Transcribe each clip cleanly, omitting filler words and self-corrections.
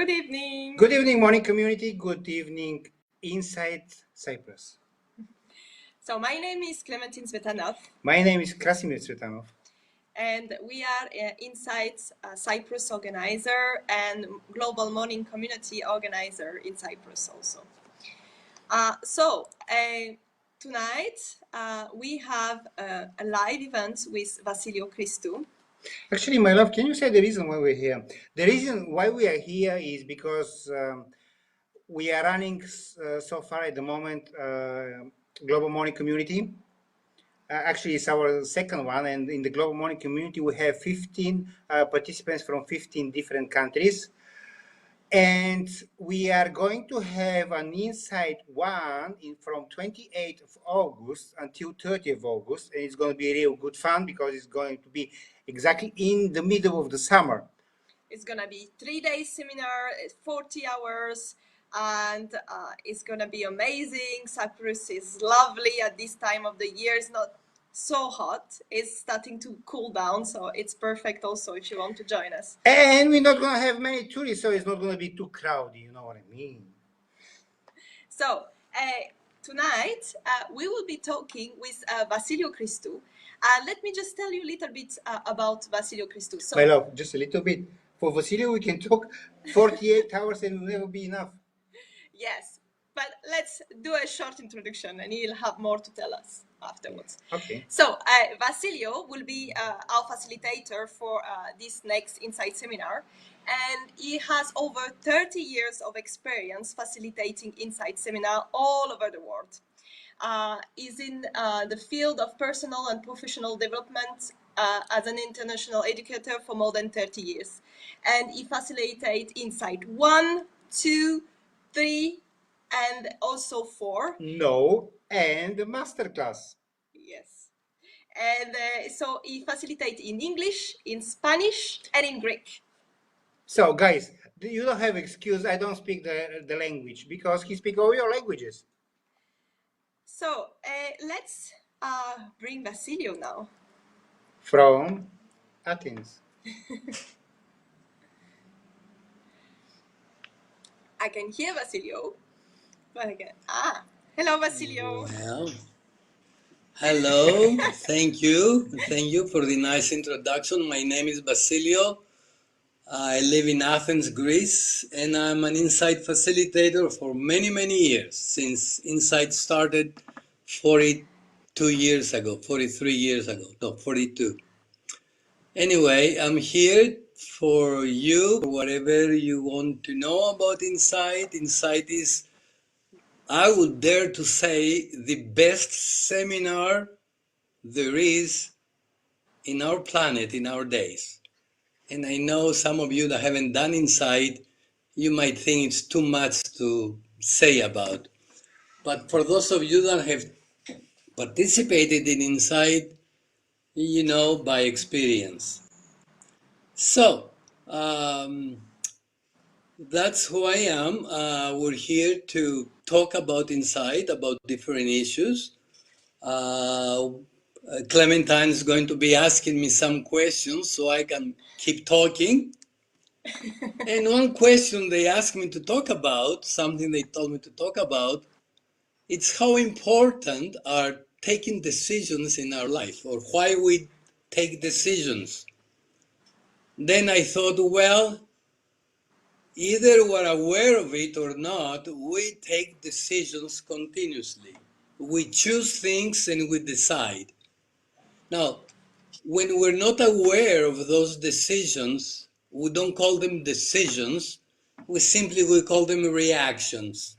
Good evening. Good evening, morning community. Good evening, inside Cyprus. So my name is Clementine Svetanov. My name is Krasimir Tsvetanov. And we are inside Cyprus organizer and global morning community organizer in Cyprus also. Tonight we have a live event with Basilio Christou. Actually, my love, can you say the reason why we're here? The reason why we are here is because we are running so far at the moment global morning community. Actually, it's our second one, and in the global morning community we have 15 participants from 15 different countries. And we are going to have an inside one from 28th of August until 30th of August. And it's going to be real good fun because it's going to be exactly in the middle of the summer. It's going to be 3-day seminar, 40 hours, and it's going to be amazing. Cyprus is lovely at this time of the year. It's not so hot. It's starting to cool down, so it's perfect also if you want to join us. And we're not going to have many tourists, so it's not going to be too crowded, you know what I mean? So tonight we will be talking with Basilio Christou. Let me just tell you a little bit about Basilio Christou. So, my love, just a little bit. For Basilio, we can talk 48 hours and it will never be enough. Yes, but let's do a short introduction and he'll have more to tell us afterwards. Okay. So Basilio will be our facilitator for this next Insight seminar, and he has over 30 years of experience facilitating Insight seminar all over the world. He's in the field of personal and professional development as an international educator for more than 30 years. And he facilitates Insight 1, 2, 3, and also 4. No, and the masterclass. Yes. And so he facilitates in English, in Spanish, and in Greek. So, guys, you don't have excuse. I don't speak the language because he speaks all your languages. So let's bring Basilio now. From Athens. I can hear Basilio, but again, hello, Basilio. Well, hello. Thank you for the nice introduction. My name is Basilio. I live in Athens, Greece, and I'm an Insight facilitator for many, many years, since Insight started 42 years ago, 43 years ago, no, 42. Anyway, I'm here for you, for whatever you want to know about Insight. Insight is, I would dare to say, the best seminar there is in our planet, in our days. And I know some of you that haven't done Insight, you might think it's too much to say about. But for those of you that have participated in Insight, you know by experience. So, that's who I am. We're here to talk about Insight, about different issues. Clementine is going to be asking me some questions so I can keep talking. And one question they asked me to talk about, something they told me to talk about, it's how important are taking decisions in our life, or why we take decisions. Then I thought, well, either we're aware of it or not, we take decisions continuously. We choose things and we decide. Now, when we're not aware of those decisions, we don't call them decisions, we call them reactions.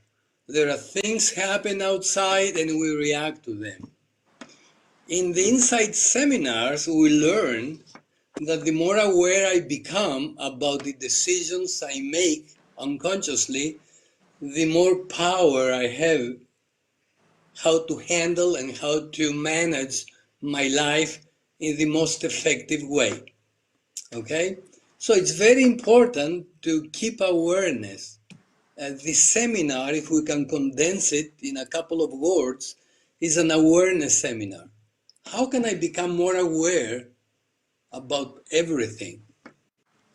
There are things happen outside and we react to them. In the Insight seminars, we learn that the more aware I become about the decisions I make unconsciously, the more power I have how to handle and how to manage my life in the most effective way. Okay? So it's very important to keep awareness. This seminar, if we can condense it in a couple of words, is an awareness seminar. How can I become more aware about everything?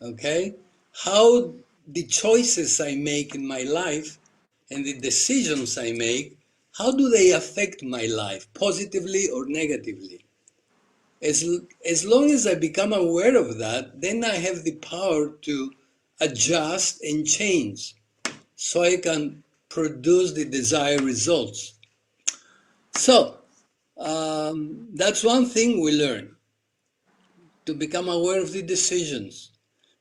Okay? How the choices I make in my life and the decisions I make, how do they affect my life, positively or negatively? As long as I become aware of that, then I have the power to adjust and change so I can produce the desired results. So, that's one thing we learn, to become aware of the decisions.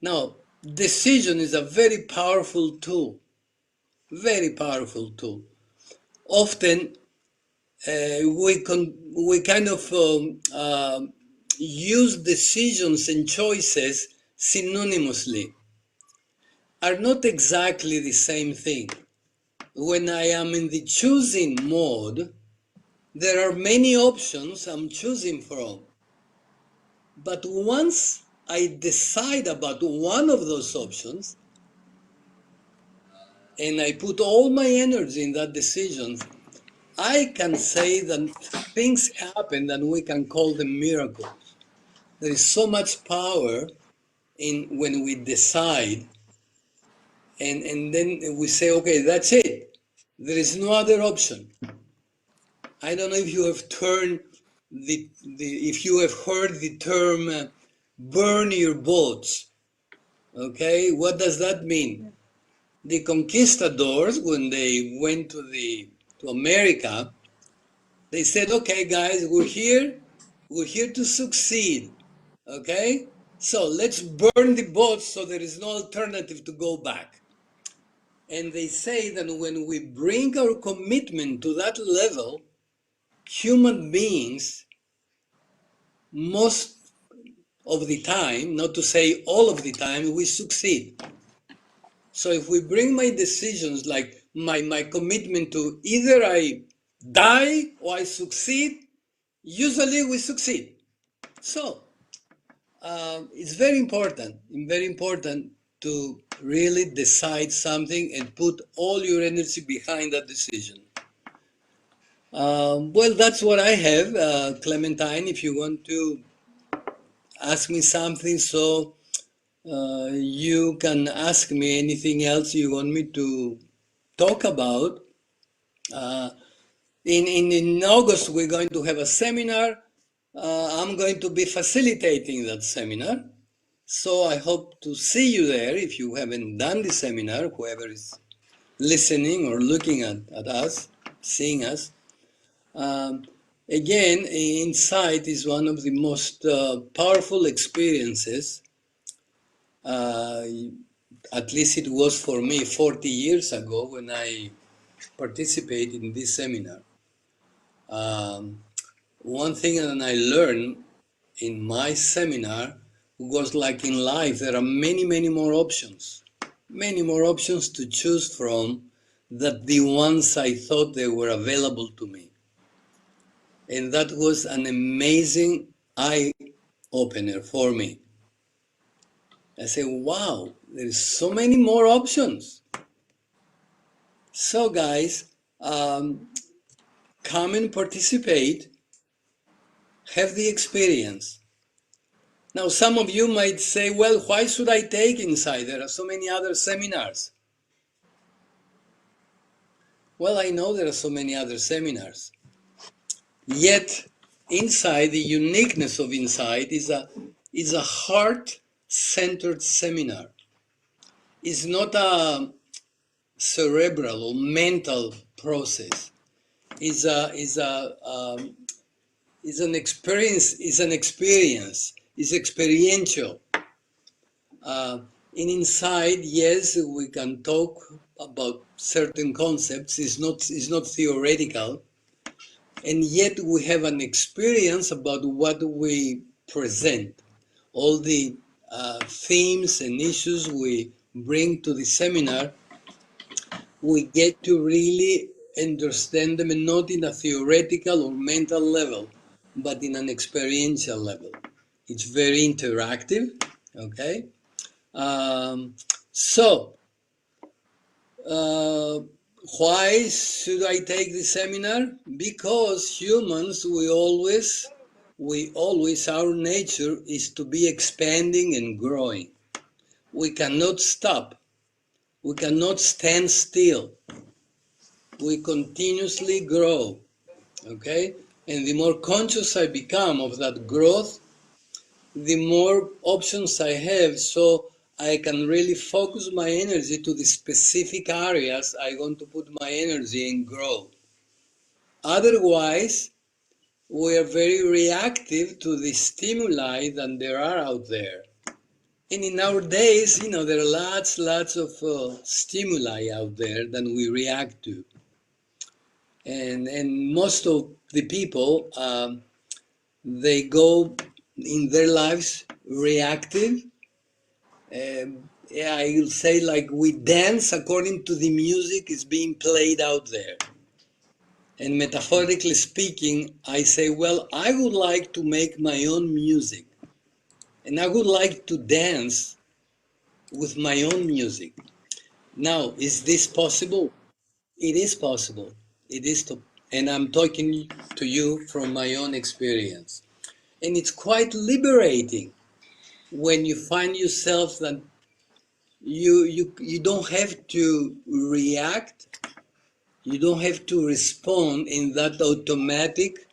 Now, decision is a very powerful tool, very powerful tool. Often we kind of use decisions and choices synonymously, are not exactly the same thing. When I am in the choosing mode, there are many options I'm choosing from. But once I decide about one of those options, and I put all my energy in that decision, I can say that things happen that we can call them miracles. There is so much power in when we decide, and then we say, okay, that's it. There is no other option. I don't know if you have if you have heard the term burn your boats. Okay, what does that mean? The conquistadors, when they went to America, they said, okay, guys, we're here to succeed. Okay, so let's burn the boats so there is no alternative to go back. And they say that when we bring our commitment to that level, human beings, most of the time, not to say all of the time, we succeed. So if we bring my decisions, like my commitment to either I die or I succeed, usually we succeed. So it's very important to really decide something and put all your energy behind that decision. Well, that's what I have, Clementine. If you want to ask me something, so you can ask me anything else you want me to talk about. Uh, in August, we're going to have a seminar. I'm going to be facilitating that seminar. So I hope to see you there if you haven't done the seminar, whoever is listening or looking at us, seeing us. Um, Again, insight is one of the most powerful experiences. Uh, at least it was for me 40 years ago when I participated in this seminar. One thing that I learned in my seminar was, like in life, there are many more options. Many more options to choose from than the ones I thought they were available to me. And that was an amazing eye-opener for me. I said, wow, there's so many more options. So guys, come and participate, have the experience. Now, some of you might say, well, why should I take Insight? There are so many other seminars. Well, I know there are so many other seminars. Yet, Insight, the uniqueness of Insight is a heart-centered seminar. It's not a cerebral or mental process. It's an experience. It's experiential. In Insight, yes, we can talk about certain concepts. It's not theoretical, and yet we have an experience about what we present. All the themes and issues we bring to the seminar, we get to really understand them, and not in a theoretical or mental level, but in an experiential level. It's very interactive, okay? So, why should I take the seminar? Because humans, we always, our nature is to be expanding and growing. We cannot stop. We cannot stand still. We continuously grow, okay? And the more conscious I become of that growth, the more options I have, so I can really focus my energy to the specific areas I want to put my energy and grow. Otherwise, we are very reactive to the stimuli that there are out there. And in our days, there are lots of stimuli out there that we react to. And most of the people, they go in their lives reactive. Yeah, I'll say like we dance according to the music is being played out there. And metaphorically speaking, I say, well, I would like to make my own music. And I would like to dance with my own music. Now, is this possible? It is possible. It is, and I'm talking to you from my own experience. And it's quite liberating when you find yourself that you don't have to react, you don't have to respond in that automatic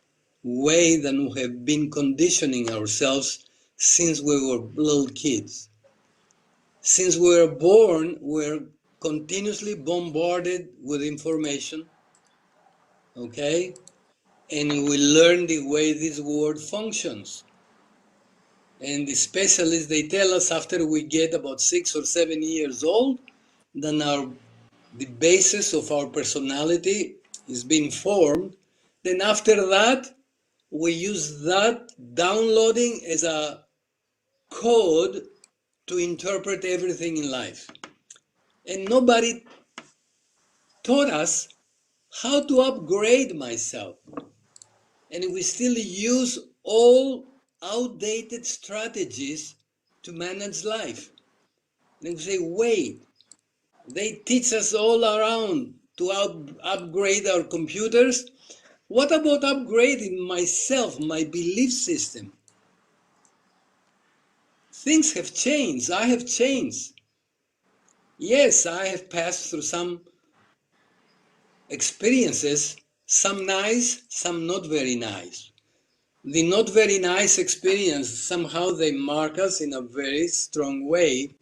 way that we have been conditioning ourselves since we were little kids. Since we were born, we're continuously bombarded with information, okay? And we learn the way this world functions. And the specialists, they tell us after we get about 6 or 7 years old, then the basis of our personality is being formed. Then after that, we use that downloading as a code to interpret everything in life. And nobody taught us how to upgrade myself. And we still use all outdated strategies to manage life. And we say, wait, they teach us all around to upgrade our computers. What about upgrading myself, my belief system? Things have changed. I have changed. Yes, I have passed through some experiences, some nice, some not very nice. The not very nice experience, somehow they mark us in a very strong way.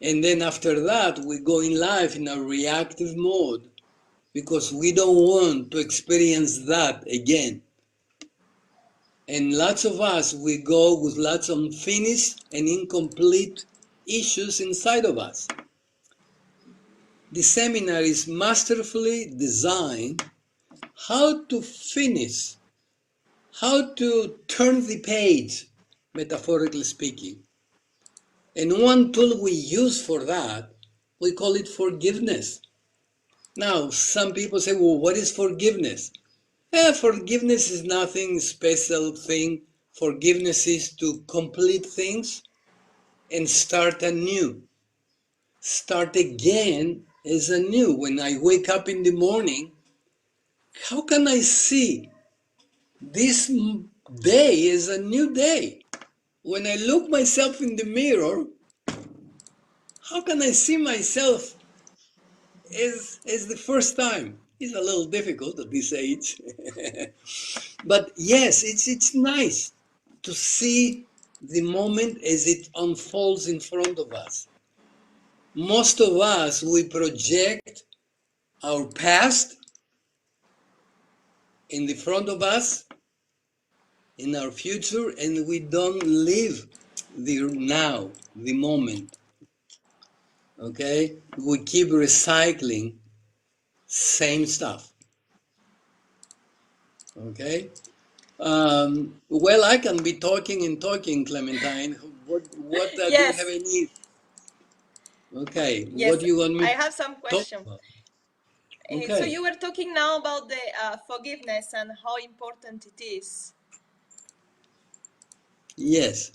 And then after that, we go in life in a reactive mode because we don't want to experience that again. And lots of us, we go with lots of unfinished and incomplete issues inside of us. The seminar is masterfully designed how to finish, how to turn the page, metaphorically speaking. And one tool we use for that, we call it forgiveness. Now, some people say, well, what is forgiveness? Forgiveness is nothing special thing. Forgiveness is to complete things and start anew. Start again as anew. When I wake up in the morning, how can I see this day as a new day? When I look myself in the mirror, how can I see myself as the first time? It's a little difficult at this age. But yes, it's nice to see the moment as it unfolds in front of us. Most of us, we project our past in the front of us, in our future, and we don't live the now, the moment. Okay? We keep recycling same stuff. Okay? Well, I can be talking and talking, Clementine. What do you have Yes, any? Okay, what yes, do you want I me to have some talk question. about? So Okay, you were talking now about the forgiveness and how important it is. yes.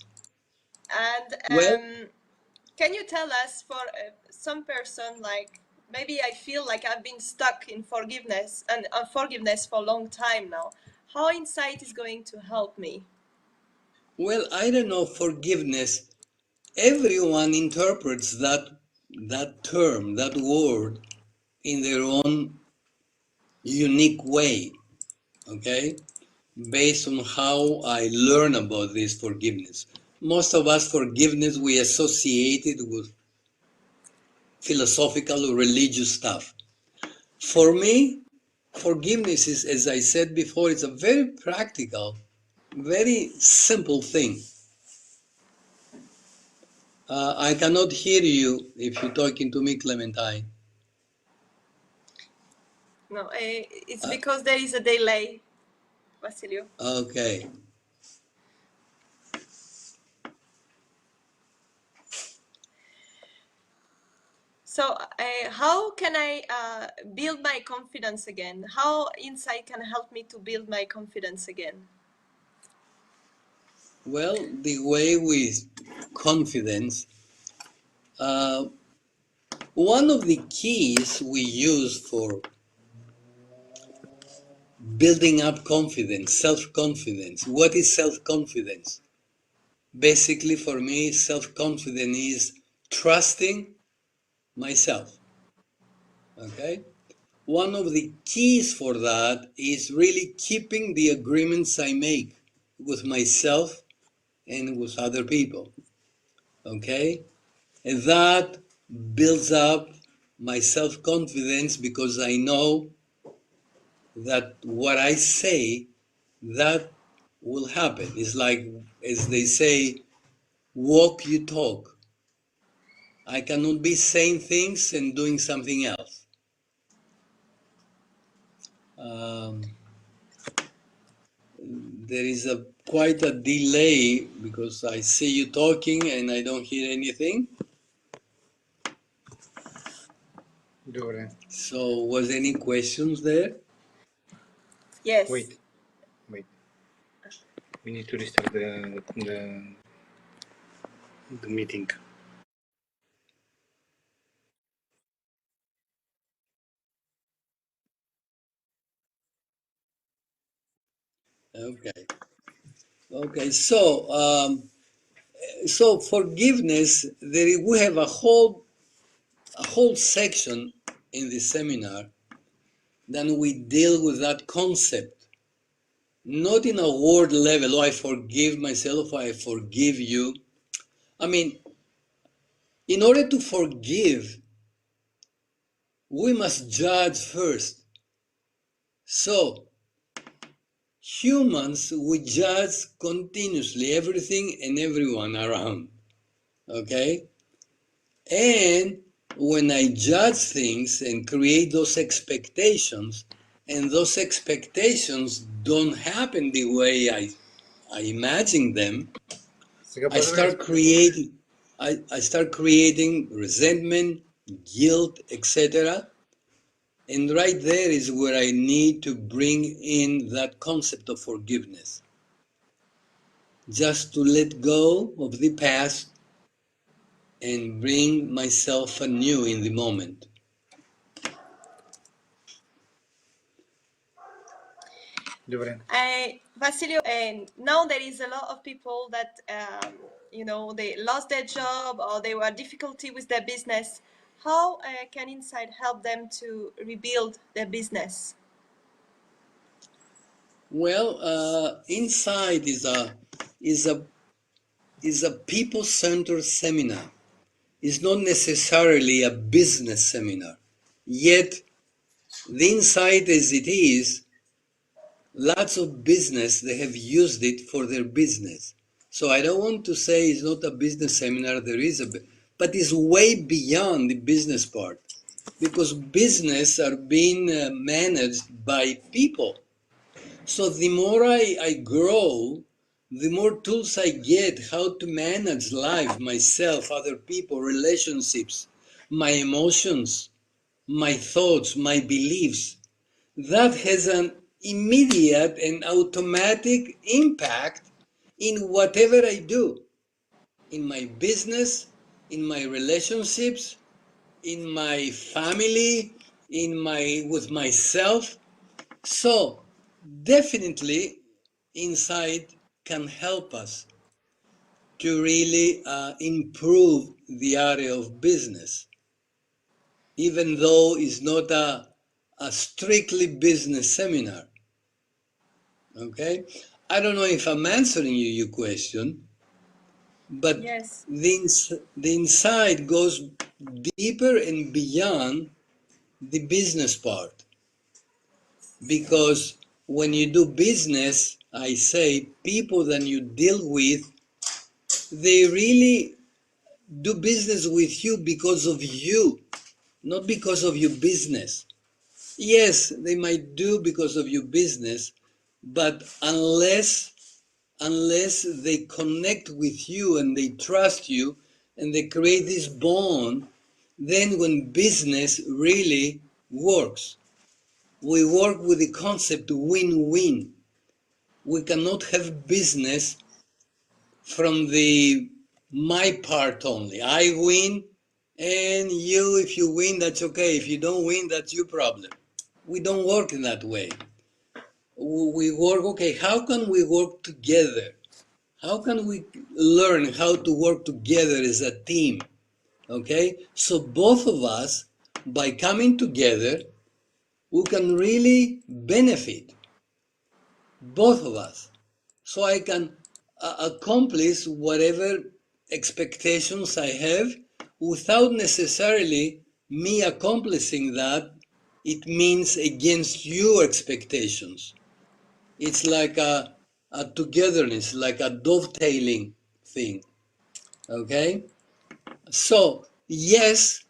And Well, can you tell us for some person, like maybe I feel like I've been stuck in forgiveness and unforgiveness for a long time now. How insight is going to help me? well, I don't know, forgiveness. Everyone interprets that that term, that word, in their own unique way, okay? Based on how I learn about this forgiveness. Most of us, forgiveness, we associate it with philosophical or religious stuff. For me, forgiveness is, as I said before, it's a very practical, very simple thing. I cannot hear you if you're talking to me, Clementine. No, it's because there is a delay, Basilio. Okay. So, how can I build my confidence again? How insight can help me to build my confidence again? Well, the way with confidence, one of the keys we use for building up confidence, self-confidence. What is self-confidence? Basically, for me, self-confidence is trusting myself. Okay? One of the keys for that is really keeping the agreements I make with myself and with other people. Okay? And that builds up my self-confidence because I know that what I say, that will happen. It's like, as they say, walk you talk. I cannot be saying things and doing something else. There is quite a delay because I see you talking and I don't hear anything. So, was any questions there? Yes. Wait. We need to restart the meeting. Okay. Okay. So forgiveness. We have a whole section in the seminar. Then we deal with that concept, not in a word level. Oh, I forgive myself. I forgive you. I mean, in order to forgive, we must judge first. So, humans, we judge continuously everything and everyone around. Okay? And when I judge things and create those expectations, and those expectations don't happen the way I imagine them, I start creating resentment, guilt, etc. And right there is where I need to bring in that concept of forgiveness. Just to let go of the past and bring myself anew in the moment. Basilio, and now there is a lot of people that they lost their job or they were difficulty with their business. How can Insight help them to rebuild their business? Well, Insight is a people-centered seminar. It's not necessarily a business seminar. Yet, the Insight as it is, lots of business, they have used it for their business. So I don't want to say it's not a business seminar, there is but it's way beyond the business part. Because business are being managed by people. So the more I grow, the more tools I get how to manage life, myself, other people, relationships, my emotions, my thoughts, my beliefs. That has an immediate and automatic impact in whatever I do, in my business, in my relationships, in my family, with myself. So definitely Insight can help us to really improve the area of business. even though it's not a strictly business seminar. Okay? I don't know if I'm answering your question, but Yes. the insight goes deeper and beyond the business part. Because when you do business, I say people that you deal with, they really do business with you because of you, not because of your business. Yes, they might do because of your business, but unless they connect with you and they trust you and they create this bond, then when business really works, we work with the concept win-win. We cannot have business from the my part only. I win, and you, if you win, that's okay. If you don't win, that's your problem. We don't work in that way. We work, okay, how can we work together? How can we learn how to work together as a team? Okay, so both of us, by coming together, we can really benefit, both of us. So I can accomplish whatever expectations I have without necessarily me accomplishing that. It means against your expectations. It's like a togetherness, like a dovetailing thing. Okay? So, yes,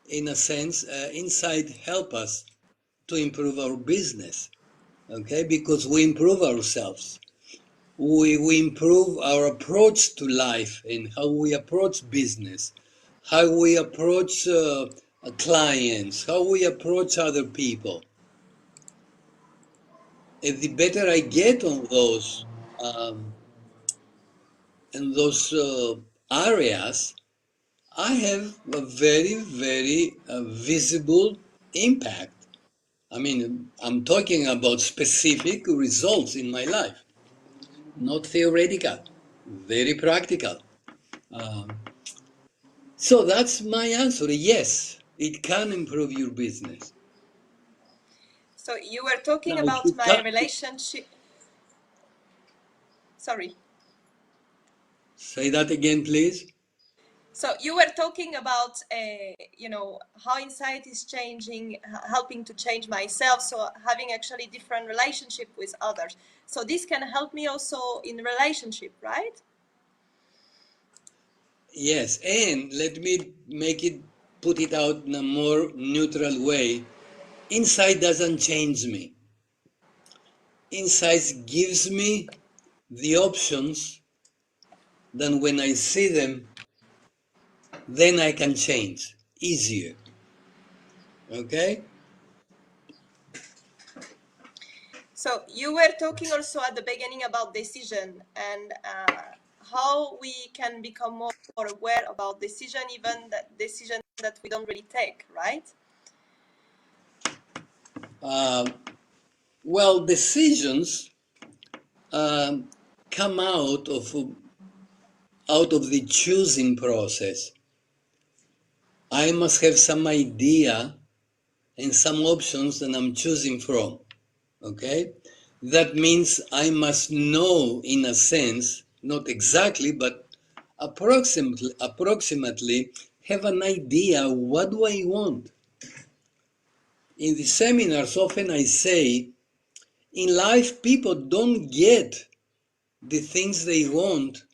in a sense, insight help us to improve our business. Okay? Because we improve ourselves. We improve our approach to life and how we approach business, how we approach clients, how we approach other people. And the better I get on those in those areas, I have a very, very visible impact. I mean, I'm talking about specific results in my life, not theoretical, very practical. Um, so that's my answer. Yes, it can improve your business. So you were talking Now, if about you my can, relationship. Sorry. say that again, please. So you were talking about, how insight is changing, helping to change myself. So having actually different relationship with others. So this can help me also in relationship, right? Yes, and let me put it out in a more neutral way. Insight doesn't change me. Insight gives me the options. Then when I see them, then I can change easier. Okay? So you were talking also at the beginning about decision and how we can become more aware about decision, even that decision that we don't really take, right? Well, decisions um, come out of the choosing process. I must have some idea and some options that I'm choosing from. Okay? That means I must know, in a sense, not exactly, but approximately have an idea, what do I want? In the seminars, often I say, in life, people don't get the things they want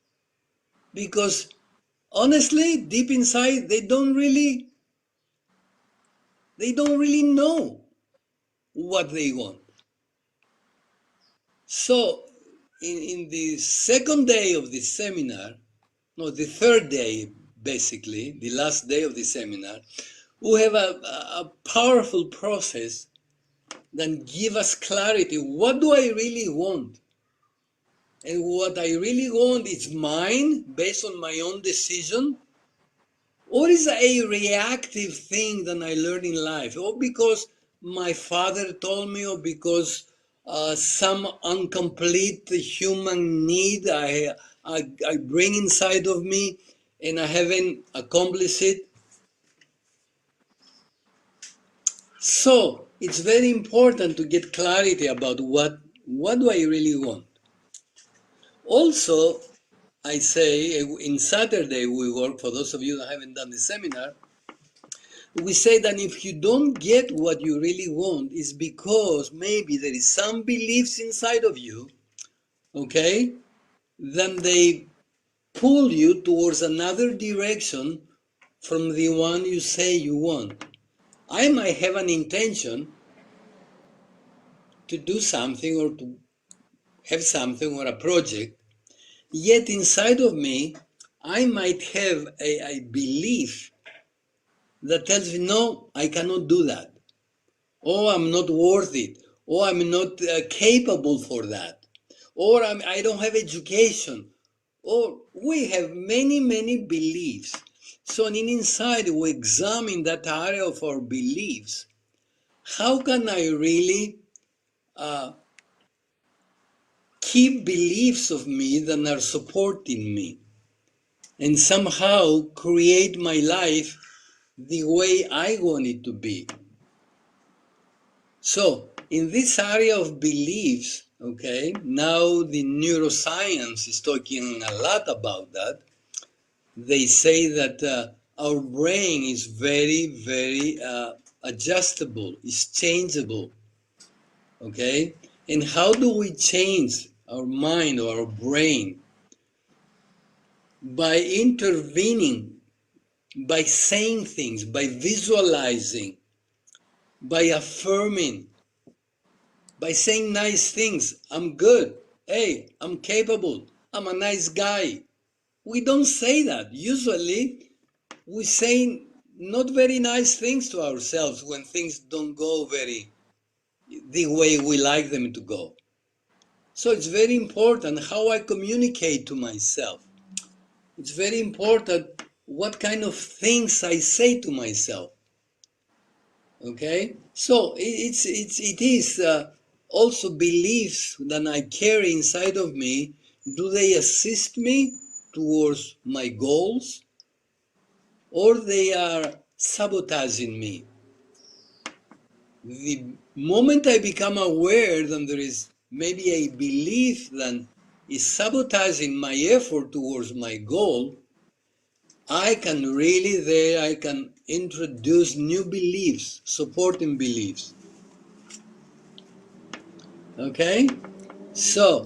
because honestly, deep inside, they don't really know what they want. So, in the second day of the seminar, no, the third day, basically, the last day of the seminar, we have a powerful process that give us clarity. What do I really want? And what I really want is mine, based on my own decision, or is a reactive thing that I learned in life, or because my father told me, or because some incomplete human need I bring inside of me and I haven't accomplished it. So it's very important to get clarity about what do I really want. Also, I say in Saturday we work, for those of you that haven't done the seminar, we say that if you don't get what you really want, it's because maybe there is some beliefs inside of you, okay, then they pull you towards another direction from the one you say you want. I might have an intention to do something or to have something or a project, yet inside of me, I might have a belief that tells me, no, I cannot do that. Or I'm not worth it. Or I'm not capable for that. Or I don't have education. Or we have many, many beliefs. So inside we examine that area of our beliefs. How can I really keep beliefs of me that are supporting me and somehow create my life the way I want it to be? So, in this area of beliefs, okay, now the neuroscience is talking a lot about that. They say that our brain is very, very adjustable, it's changeable, okay? And how do we change our mind or our brain? By intervening, by saying things, by visualizing, by affirming, by saying nice things. I'm good. Hey, I'm capable. I'm a nice guy. We don't say that. Usually, we say not very nice things to ourselves when things don't go very the way we like them to go. So it's very important how I communicate to myself. It's very important what kind of things I say to myself. Okay, so it is also beliefs that I carry inside of me. Do they assist me towards my goals, or they are sabotaging me? The moment I become aware that there is maybe a belief that is sabotaging my effort towards my goal, I can introduce new beliefs, supporting beliefs. Okay? So,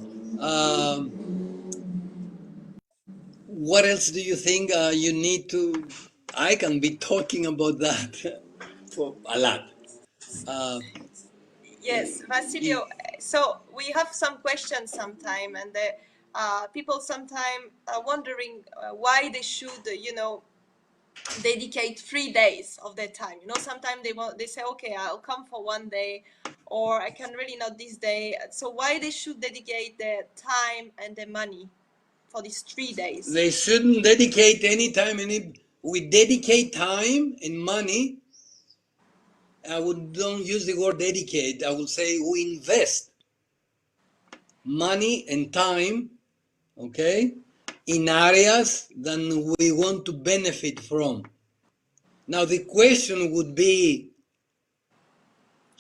what else do you think you need to? I can be talking about that for a lot. Uh, Yes, Basilio. So we have some questions sometime, and people sometime are wondering why they should, dedicate 3 days of their time. Sometimes they say, okay, I'll come for one day, or I can really not this day. So why they should dedicate their time and their money for these 3 days? they shouldn't dedicate any time. We dedicate time and money. Don't use the word dedicate. I will say we invest money and time, okay, in areas that we want to benefit from. Now the question would be,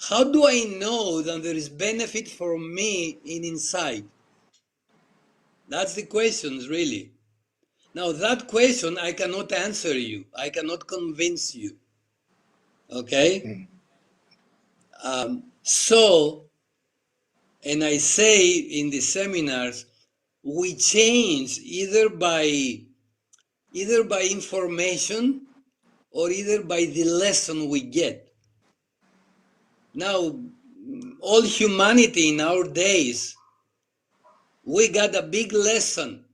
how do I know that there is benefit for me inside? That's the question, really. Now that question I cannot answer you. I cannot convince you. Okay? So, and I say in the seminars, we change either by information or either by the lesson we get. Now, all humanity in our days, we got a big lesson,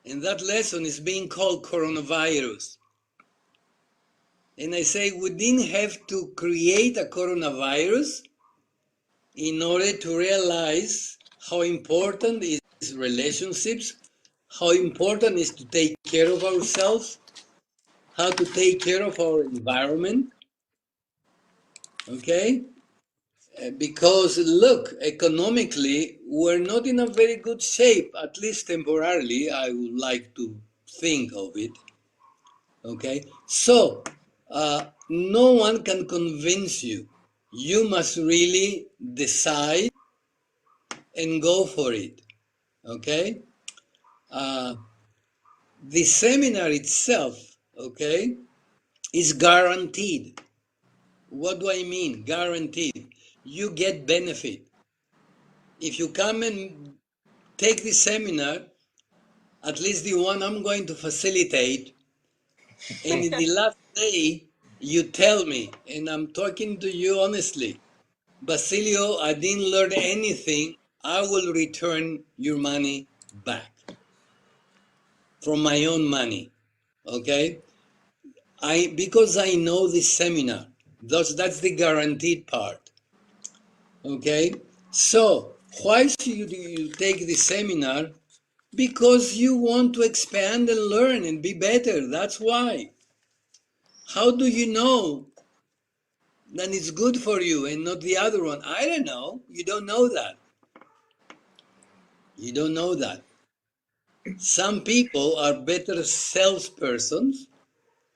and that lesson is being called coronavirus. And I say we didn't have to create a coronavirus in order to realize how important is relationships, how important is to take care of ourselves, how to take care of our environment. Okay? Because look, economically, we're not in a very good shape, at least temporarily. I would like to think of it. Okay? So, no one can convince you. You must really decide and go for it. Okay? Uh, the seminar itself, okay, is guaranteed. What do I mean? Guaranteed. You get benefit. If you come and take the seminar, at least the one I'm going to facilitate, and in the last day, you tell me, and I'm talking to you honestly, Basilio, I didn't learn anything. I will return your money back from my own money. Okay? Because I know this seminar. That's the guaranteed part. Okay? So why should you take the seminar? Because you want to expand and learn and be better. That's why. How do you know that it's good for you and not the other one? I don't know. You don't know that. You don't know that. Some people are better salespersons,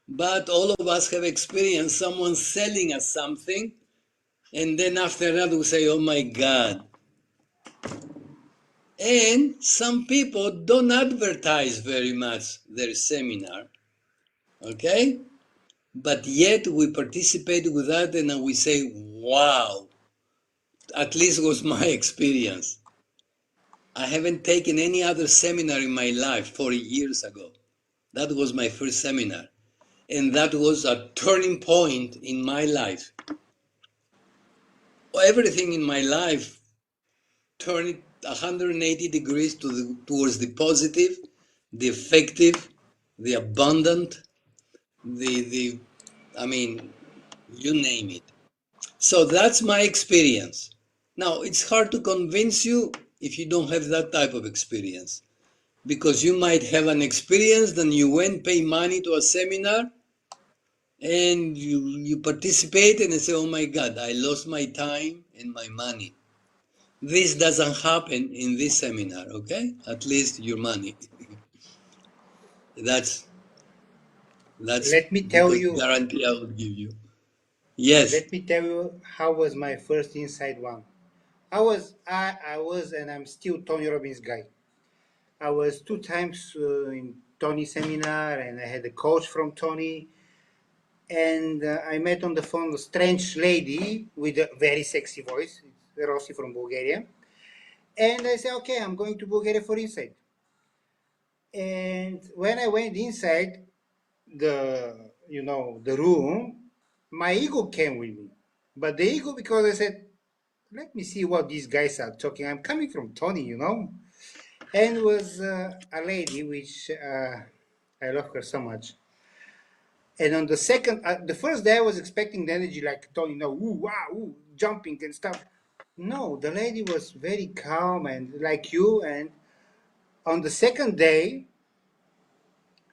but all of us have experienced someone selling us something, and then after that we say, oh my God. And some people don't advertise very much their seminar, okay? But yet we participate with that and we say, wow, at least was my experience. I haven't taken any other seminar in my life 40 years ago. That was my first seminar. And that was a turning point in my life. Everything in my life turned 180 degrees towards the positive, the effective, the abundant, I mean, you name it. So that's my experience. Now, it's hard to convince you if you don't have that type of experience. Because you might have an experience, then you went pay money to a seminar, and you participate and you say, oh my God, I lost my time and my money. This doesn't happen in this seminar, okay? At least your money. that's Let me tell because you. guarantee I will give you. Yes. Let me tell you how was my first inside one. I was, and I'm still Tony Robbins guy. I was two times in Tony seminar, and I had a coach from Tony. And I met on the phone a strange lady with a very sexy voice, it's Rossi from Bulgaria. And I said, okay, I'm going to Bulgaria for insight. And when I went inside the room, my ego came with me. But the ego, because I said, let me see what these guys are talking. I'm coming from Tony. And it was a lady which I love her so much. And on the first day, I was expecting the energy like Tony, ooh, wow, ooh, jumping and stuff. No, the lady was very calm and like you. And on the second day,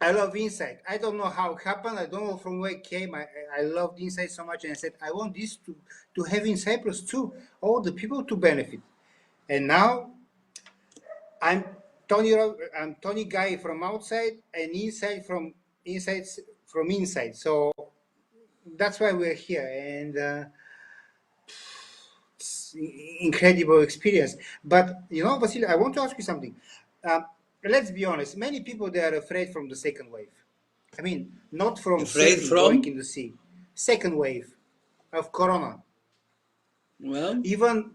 I love insight. I don't know how it happened. I don't know from where it came. I loved insight so much, and I said I want this to have in Cyprus too. All the people to benefit. And now I'm I'm Tony guy from outside and inside. So that's why we're here, and it's incredible experience. But Vasily, I want to ask you something. Uh, let's be honest. Many people they are afraid from the second wave. I mean, not from Afraid surfing, going from? in the sea. Second wave of Corona. Well, Even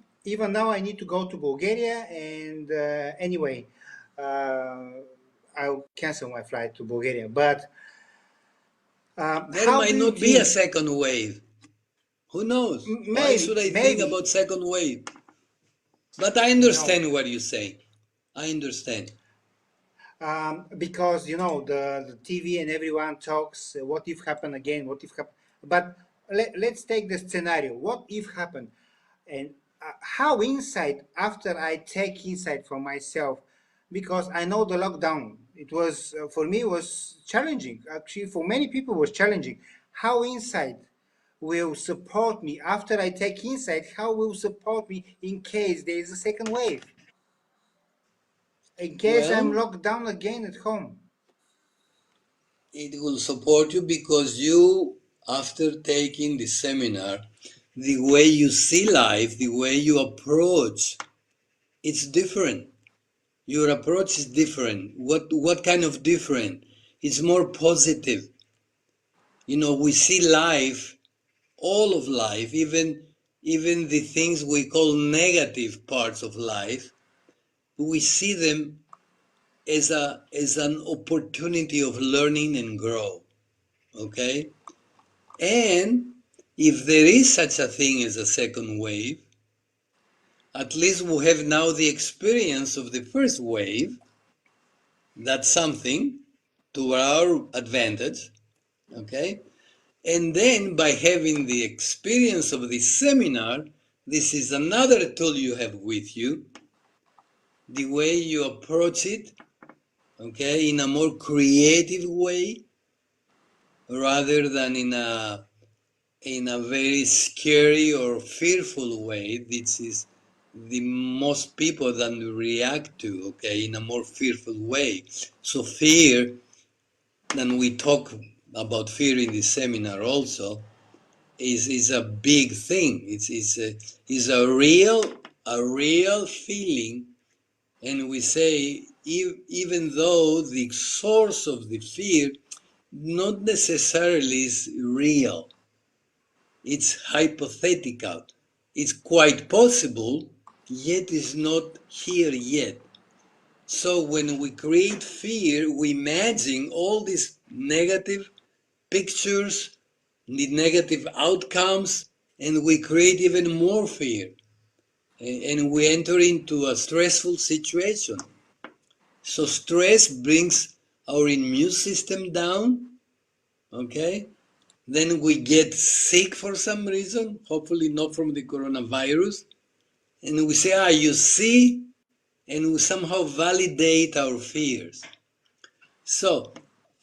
now, I need to go to Bulgaria, and anyway, I'll cancel my flight to Bulgaria. But there how do might you not be a think? second wave. Who knows? Why should Maybe, I think maybe about second wave? But I no. understand what you say. I understand. Because the TV and everyone talks. What if happen again? What if happen? But let's take the scenario. What if happen? And how insight after I take insight for myself, because I know the lockdown. It was for me was challenging. Actually, for many people was challenging. How insight will support me after I take insight? How will support me in case there is a second wave? In case I'm Well, locked down again at home. it will support you because you after taking the seminar, the way you see life, the way you approach, it's different. Your approach is different. What kind of different? It's more positive. You know, we see life, all of life, even the things we call negative parts of life, we see them as an opportunity of learning and grow. Okay? And if there is such a thing as a second wave, at least we have now the experience of the first wave. That's something to our advantage. Okay? And then by having the experience of the seminar, this is another tool you have with you. The way you approach it, okay, in a more creative way, rather than in a very scary or fearful way. This is the most people that react to, okay, in a more fearful way. So fear, and we talk about fear in the seminar also, is a big thing. It's a real feeling, and we say even though the source of the fear not necessarily is real, it's hypothetical. It's quite possible, yet is not here yet. So when we create fear, we imagine all these negative pictures, the negative outcomes, and we create even more fear. And we enter into a stressful situation. So stress brings our immune system down, okay? Then we get sick for some reason, hopefully not from the coronavirus. And we say, you see, and we somehow validate our fears. So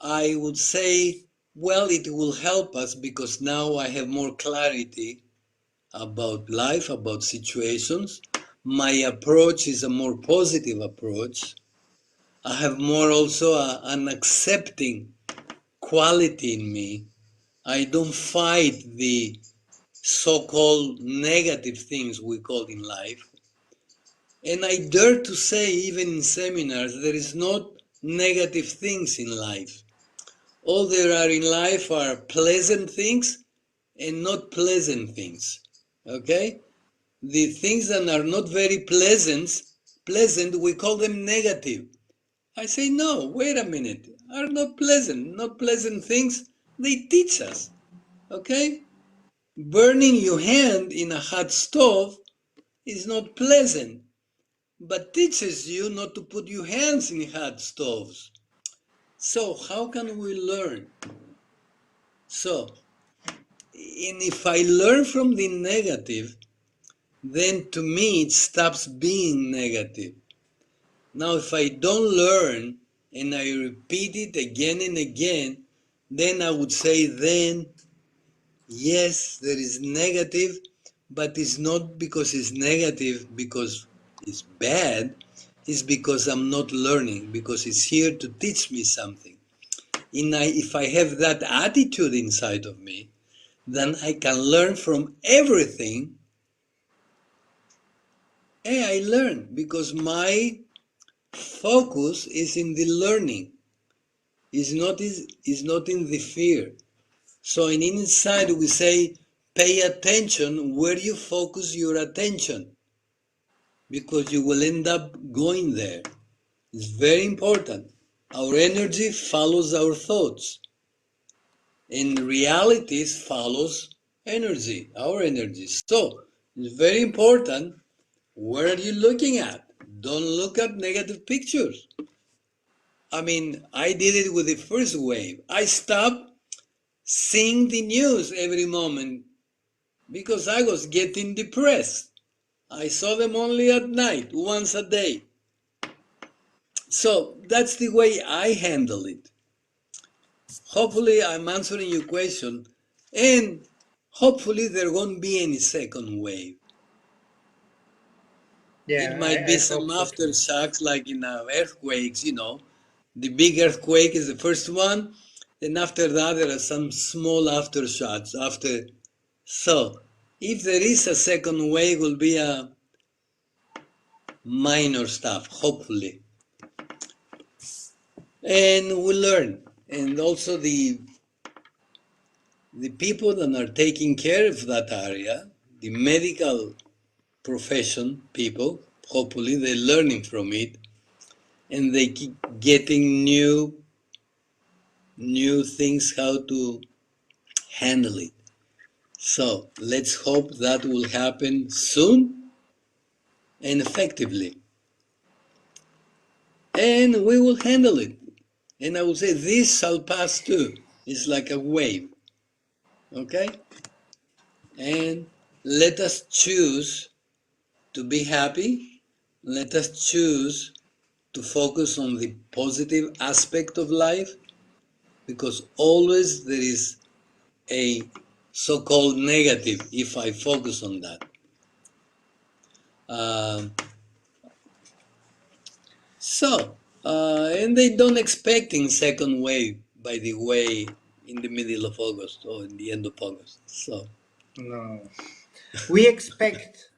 I would say, well, it will help us because now I have more clarity about life, about situations. My approach is a more positive approach. I have more also an accepting quality in me. I don't fight the so-called negative things we call in life. And I dare to say, even in seminars, there is not negative things in life. All there are in life are pleasant things and not pleasant things. Okay? The things that are not very pleasant, we call them negative. I say, no, wait a minute, are not pleasant things, they teach us. Okay? Burning your hand in a hot stove is not pleasant, but teaches you not to put your hands in hot stoves. So how can we learn? So, and if I learn from the negative, then to me it stops being negative. Now if I don't learn and I repeat it again and again, then I would say then, yes, there is negative, but it's not because it's negative because it's bad, it's because I'm not learning, because it's here to teach me something. And if I have that attitude inside of me, then I can learn from everything. And I learn because my focus is in the learning, is not in the fear. So in inside we say, pay attention where you focus your attention, because you will end up going there. It's very important. Our energy follows our thoughts, and realities follows energy, our energy. So it's very important, where are you looking at? Don't look at negative pictures. I mean, I did it with the first wave. I stopped seeing the news every moment because I was getting depressed. I saw them only at night, once a day. So that's the way I handle it. Hopefully I'm answering your question, and hopefully there won't be any second wave. It Yeah, might be I some hope so too. aftershocks like in earthquakes, The big earthquake is the first one, Then after that, there are some small aftershots after. So, if there is a second wave, will be a minor stuff, hopefully. And we'll learn. And also the people that are taking care of that area, the medical profession people, hopefully they're learning from it and they keep getting new things how to handle it. So let's hope that will happen soon and effectively. And we will handle it. And I will say this shall pass too. It's like a wave. Okay? And let us choose to be happy. Let us choose to focus on the positive aspect of life, because always there is a so-called negative if I focus on that. And they don't expecting second wave, by the way, in the middle of August or in the end of August. So No. We expect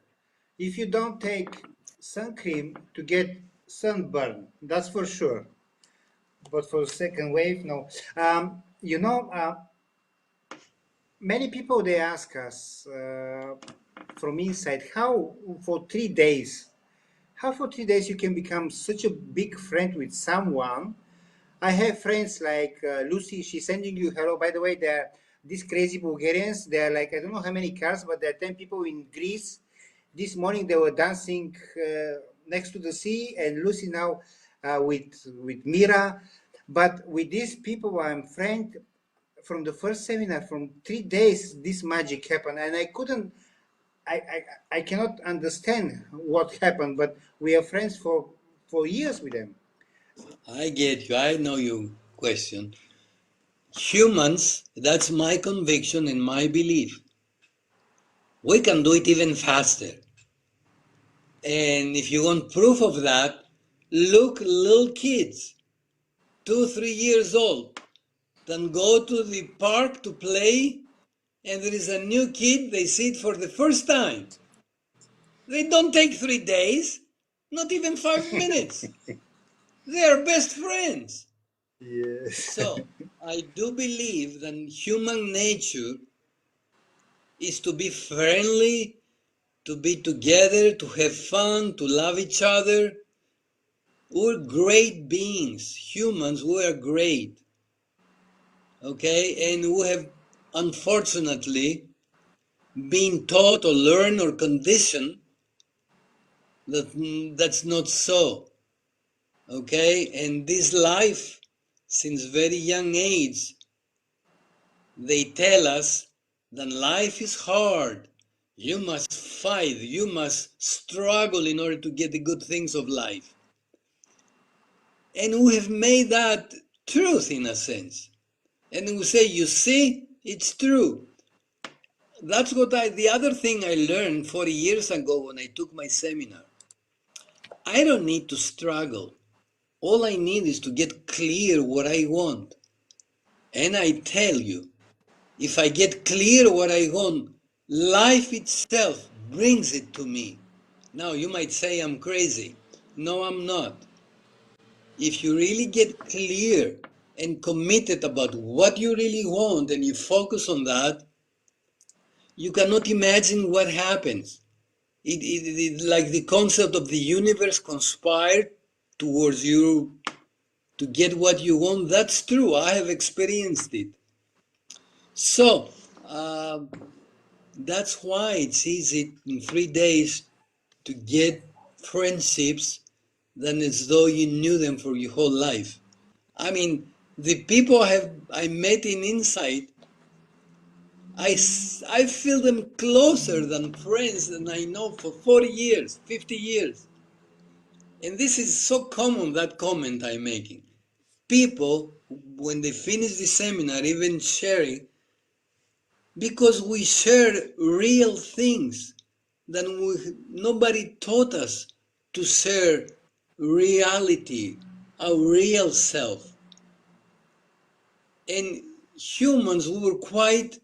if you don't take sun cream to get sunburn, that's for sure. But for the second wave, no. Many people they ask us from inside how for 3 days, you can become such a big friend with someone. I have friends like Lucy. She's sending you hello. By the way, they're these crazy Bulgarians. They're like I don't know how many cars, but there are 10 people in Greece. This morning they were dancing next to the sea, and Lucy now with Mira. But with these people, I'm friend from the first seminar. From 3 days, this magic happened, and I couldn't. I cannot understand what happened, but we are friends for years with them. I get you. I know your question. Humans, that's my conviction and my belief. We can do it even faster. And if you want proof of that, look, little kids, 2, 3 years old, then go to the park to play, and there is a new kid, they see it for the first time. They don't take 3 days, not even 5 minutes. They are best friends. Yes. So, I do believe that human nature is to be friendly, to be together, to have fun, to love each other. We're great beings. Humans, we are great. Okay? And we have, unfortunately, been taught or learned or conditioned that that's not so. Okay? And this life, since very young age, they tell us that life is hard. You must fight. You must struggle in order to get the good things of life. And we have made that truth in a sense. And we say, you see, it's true. That's what the other thing I learned 40 years ago when I took my seminar. I don't need to struggle. All I need is to get clear what I want. And I tell you, if I get clear what I want, life itself brings it to me. Now, you might say I'm crazy. No, I'm not. If you really get clear and committed about what you really want and you focus on that, you cannot imagine what happens. It like the concept of the universe conspired towards you to get what you want. That's true. I have experienced it. So, that's why it's easy in 3 days to get friendships than as though you knew them for your whole life. I mean, the people I met in Insight, I feel them closer than friends than I know for 40 years, 50 years. And this is so common, that comment I'm making. People, when they finish the seminar, even sharing, because we share real things that nobody taught us to share reality, our real self. And humans, we were quite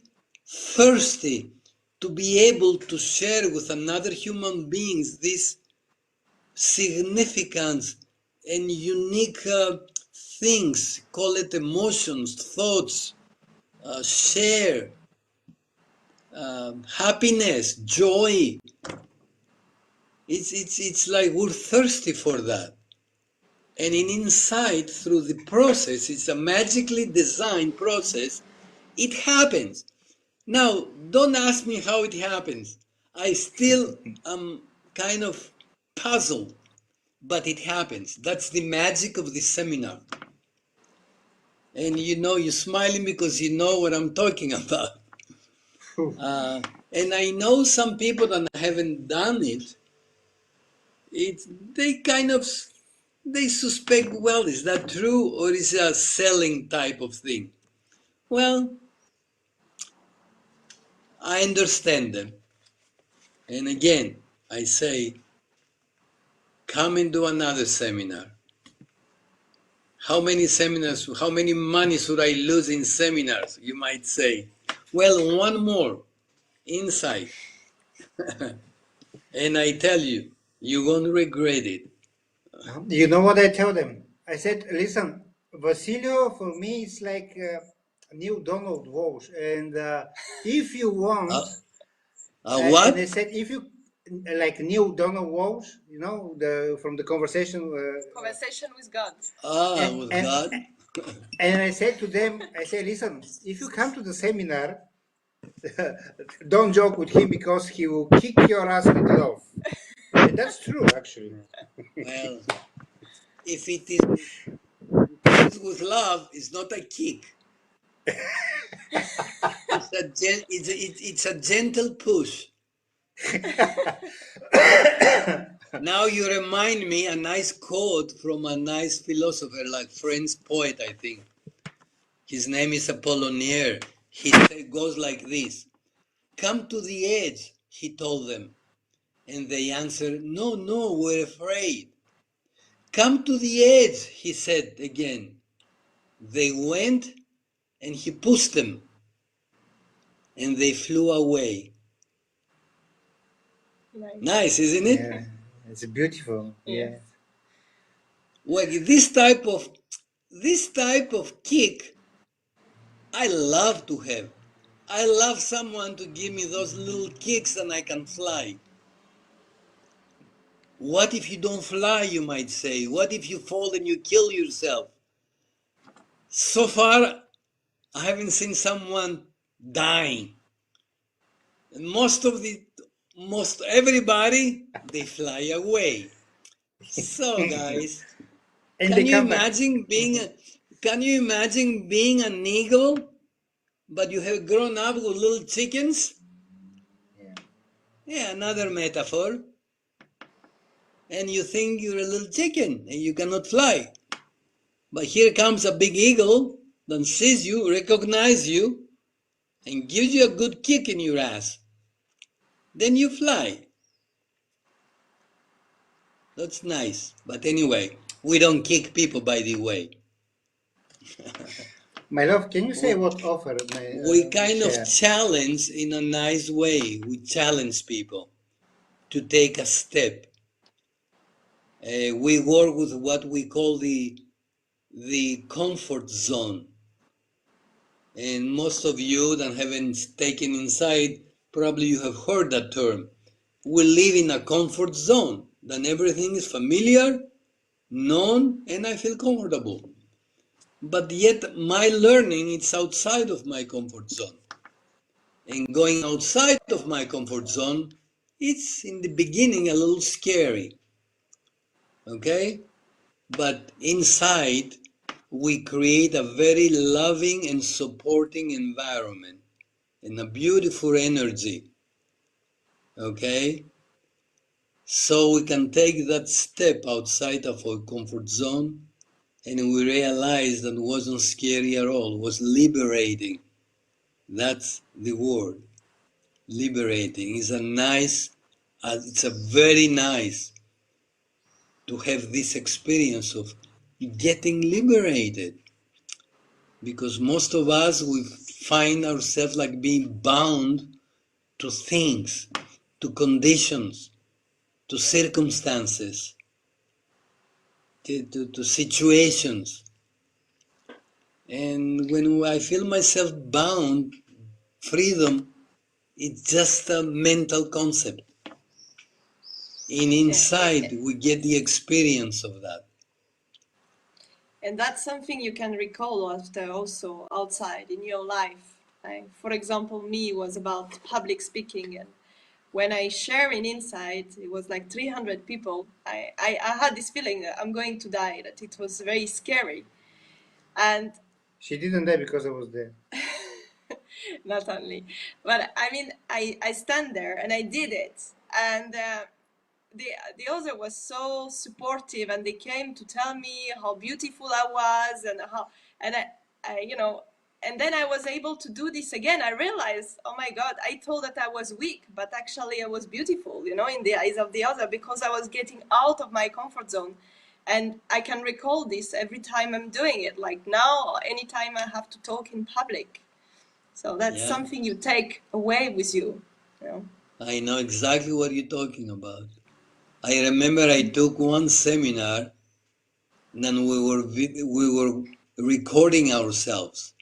thirsty to be able to share with another human beings this significance and unique things, call it emotions, thoughts, share, happiness, joy. It's like we're thirsty for that. And in inside, through the process, it's a magically designed process, it happens. Now, don't ask me how it happens. I still am kind of puzzled, but it happens. That's the magic of the seminar. And you know, you're smiling because you know what I'm talking about. And I know some people that haven't done it, they kind of, they suspect, well, is that true or is it a selling type of thing? Well, I understand them. And again, I say, come and do another seminar. How many seminars, how many money should I lose in seminars, you might say? Well, one more, insight. And I tell you, you won't regret it. You know what I tell them? I said, listen, Basilio for me is like new Donald Walsh, and if you want, and What? I said, if you like new Donald Walsh, you know, the from the conversation. Conversation with God. And, With and God? and I said to them, I said, listen, if you come to the seminar, don't joke with him because he will kick your ass with love. And that's true, actually. Well, if it is with love, it's not a kick. It's a gentle push. Now you remind me a nice quote from a nice philosopher, like French poet, I think. His name is Apollinaire. He goes like this. Come to the edge, he told them. And they answered, no, no, we're afraid. Come to the edge, he said again. They went and he pushed them. And they flew away. Nice, isn't it? Yeah, it's beautiful. Yeah. Well, this type of kick, I love to have. I love someone to give me those little kicks and I can fly. What if you don't fly, you might say? What if you fall and you kill yourself? So far, I haven't seen someone dying. And most everybody, they fly away. So guys, And can they you come back. imagine being an eagle, but you have grown up with little chickens? Yeah, another metaphor. And you think you're a little chicken and you cannot fly. But here comes a big eagle that sees you, recognizes you, and gives you a good kick in your ass. Then you fly. That's nice. But anyway, we don't kick people, by the way. My love, can you say what offer may We kind of share? challenge in a nice way. We challenge people to take a step. We work with what we call the comfort zone. And most of you that haven't taken inside, probably you have heard that term. We live in a comfort zone. Then everything is familiar, known, and I feel comfortable. But yet my learning is outside of my comfort zone. And going outside of my comfort zone, it's in the beginning a little scary. Okay? But inside, we create a very loving and supporting environment and a beautiful energy. Okay? So we can take that step outside of our comfort zone and we realize that it wasn't scary at all, it was liberating. That's the word. Liberating. It's a very nice to have this experience of getting liberated. because most of us, we find ourselves like being bound to things, to conditions, to circumstances, to situations. And when I feel myself bound, freedom, it's just a mental concept. And inside, we get the experience of that. And that's something you can recall after also outside in your life. For example, me was about public speaking, and when I share in inside, it was like 300 people. I had this feeling that I'm going to die, that it was very scary. And She didn't die because I was there. not only, but I mean, I stand there and I did it. And the other was so supportive, and they came to tell me how beautiful I was, and how, and I you know, and then I was able to do this again. I realized, oh my God, I thought that I was weak, but actually I was beautiful, in the eyes of the other, because I was getting out of my comfort zone. And I can recall this every time I'm doing it, like now, anytime I have to talk in public. So that's something you take away with you. I know exactly what you're talking about. I remember I took one seminar, and we were recording ourselves,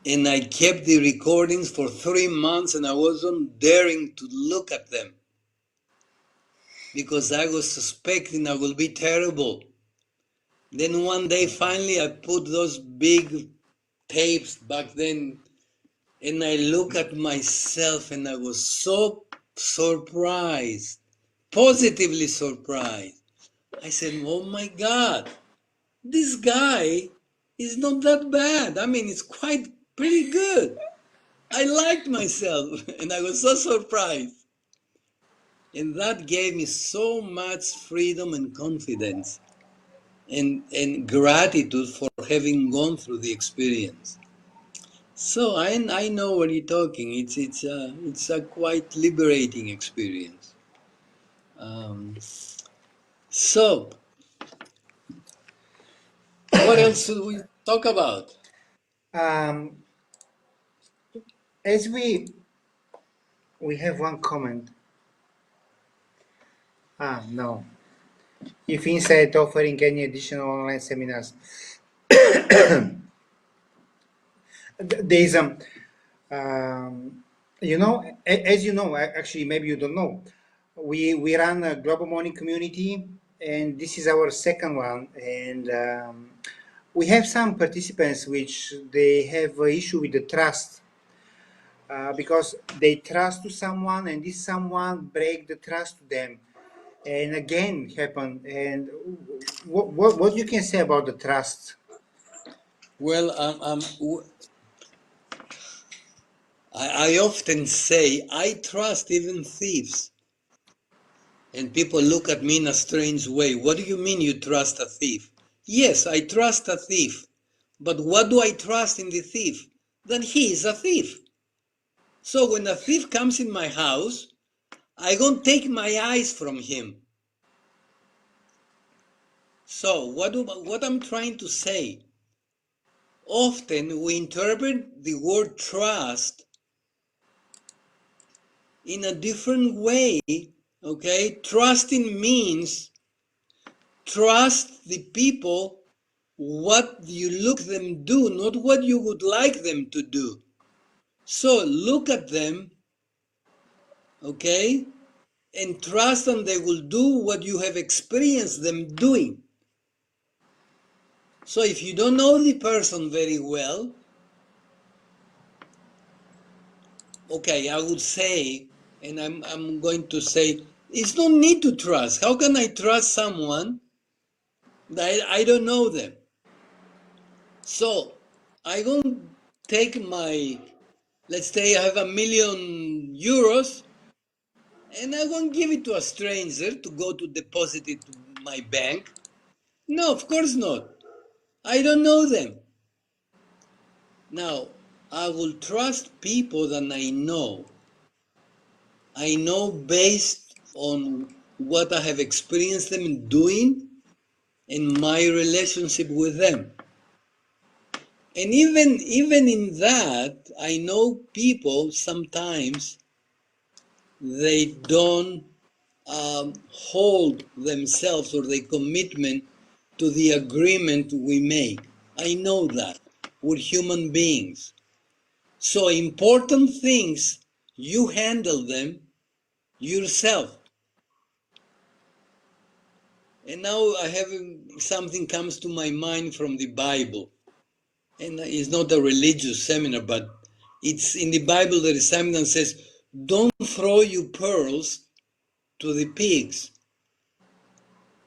and I kept the recordings for 3 months, and I wasn't daring to look at them because I was suspecting I will be terrible. Then one day, finally, I put those big tapes back then, and I look at myself, and I was so surprised, positively surprised. I said, oh my God, this guy is not that bad. I mean, it's quite pretty good. I liked myself, and I was so surprised. And that gave me so much freedom and confidence and gratitude for having gone through the experience. So I know what you're talking. It's a quite liberating experience. So what else should we talk about? Um, as we have one comment. No. If Insight offering any additional online seminars, there's as you know, actually maybe you don't know, we run a global morning community, and this is our second one, and we have some participants which they have an issue with the trust, because they trust to someone, and this someone break the trust to them, and again happen. And what you can say about the trust? Well, I often say I trust even thieves. And people look at me in a strange way. What do you mean you trust a thief? Yes, I trust a thief. But what do I trust in the thief? That he is a thief. So when a thief comes in my house, I won't take my eyes from him. So what I'm trying to say, often we interpret the word trust in a different way. Okay, trusting means trust the people what you look them do, not what you would like them to do. So look at them, okay, and trust them they will do what you have experienced them doing. So if you don't know the person very well, okay, I would say, and I'm going to say, it's no need to trust. How can I trust someone that I don't know them? So I won't take my, let's say I have €1,000,000, and I won't give it to a stranger to go to deposit it to my bank. No, of course not. I don't know them. Now, I will trust people that I know. I know based on what I have experienced them doing and my relationship with them. And even in that, I know people sometimes they don't hold themselves or their commitment to the agreement we make. I know that. We're human beings. So important things, you handle them yourself. And now I have something comes to my mind from the Bible. And it's not a religious seminar, but it's in the Bible there is something that says, don't throw your pearls to the pigs.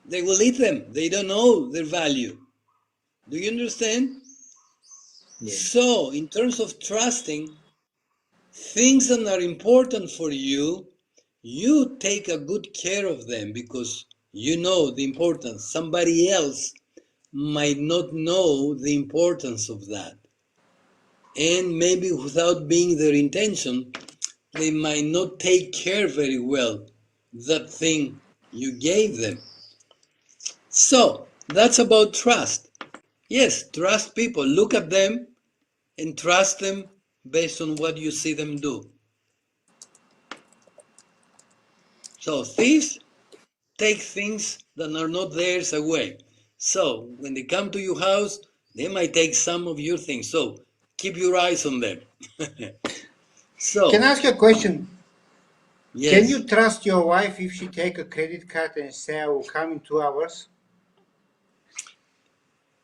They will eat them. They don't know their value. Do you understand? Yeah. So, in terms of trusting, things that are important for you, you take a good care of them because you know the importance. Somebody else might not know the importance of that. And maybe without being their intention, they might not take care very well that thing you gave them. So, that's about trust. Yes, trust people. Look at them and trust them based on what you see them do. So thieves take things that are not theirs away. So when they come to your house, they might take some of your things. So keep your eyes on them. Can I So, ask you a question? Can yes. you trust your wife if she take a credit card and say I will come in 2 hours?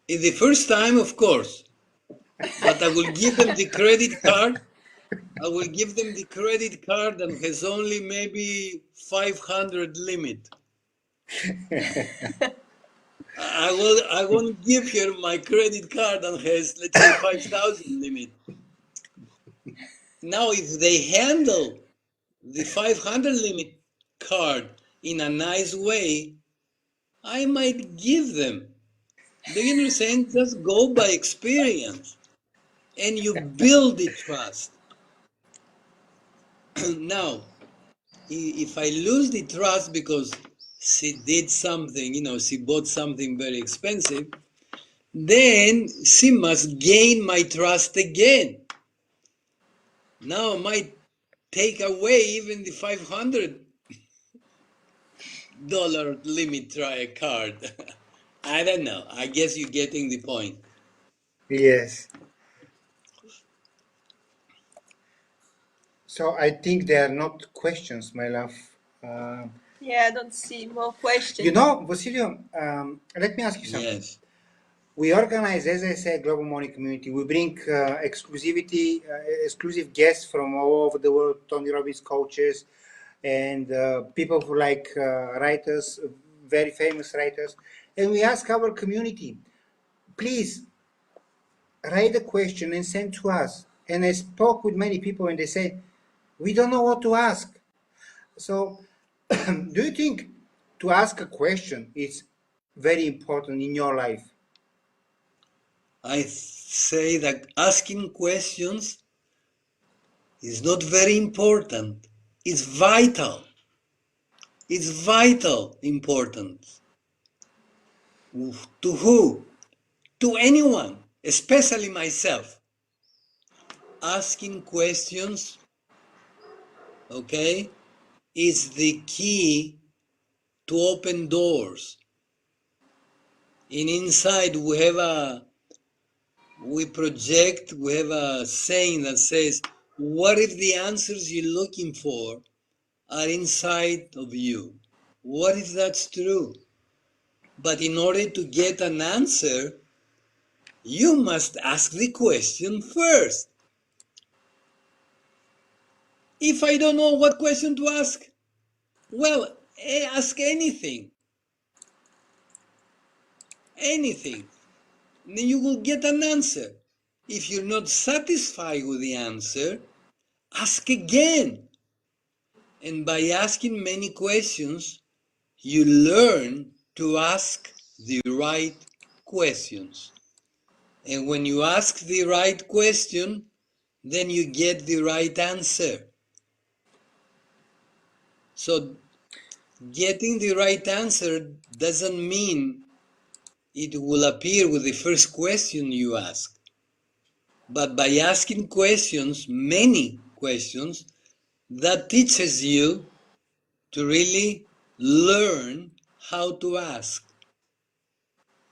In the first time, of course, but I will give them the credit card. I will give them the credit card that has only maybe 500 limit. I won't give her my credit card that has, let's say, 5,000 limit. Now, if they handle the 500 limit card in a nice way, I might give them. Do you understand? Just go by experience and you build the trust. Now, if I lose the trust because she did something, she bought something very expensive, then she must gain my trust again. Now I might take away even the $500 limit try card. I don't know. I guess you're getting the point. Yes. So I think they are not questions, my love. Uh, Yeah, I don't see more you questions. know, Basilio, let me ask you something. Yes. We organize, as I said, Global Money Community. We bring exclusive guests from all over the world, Tony Robbins coaches, and people who like writers, very famous writers. And we ask our community, please write a question and send to us. And I spoke with many people and they said, we don't know what to ask. So do you think to ask a question is very important in your life? I say that asking questions is not very important. It's vital. It's vital importance. To who? To anyone, especially myself. Asking questions, okay, is the key to open doors. And inside we have we have a saying that says, what if the answers you're looking for are inside of you? What if that's true? But in order to get an answer, you must ask the question first. If I don't know what question to ask, well, ask anything. Anything. Then you will get an answer. If you're not satisfied with the answer, ask again. And by asking many questions, you learn to ask the right questions. And when you ask the right question, then you get the right answer. So getting the right answer doesn't mean it will appear with the first question you ask. But by asking questions, many questions, that teaches you to really learn how to ask.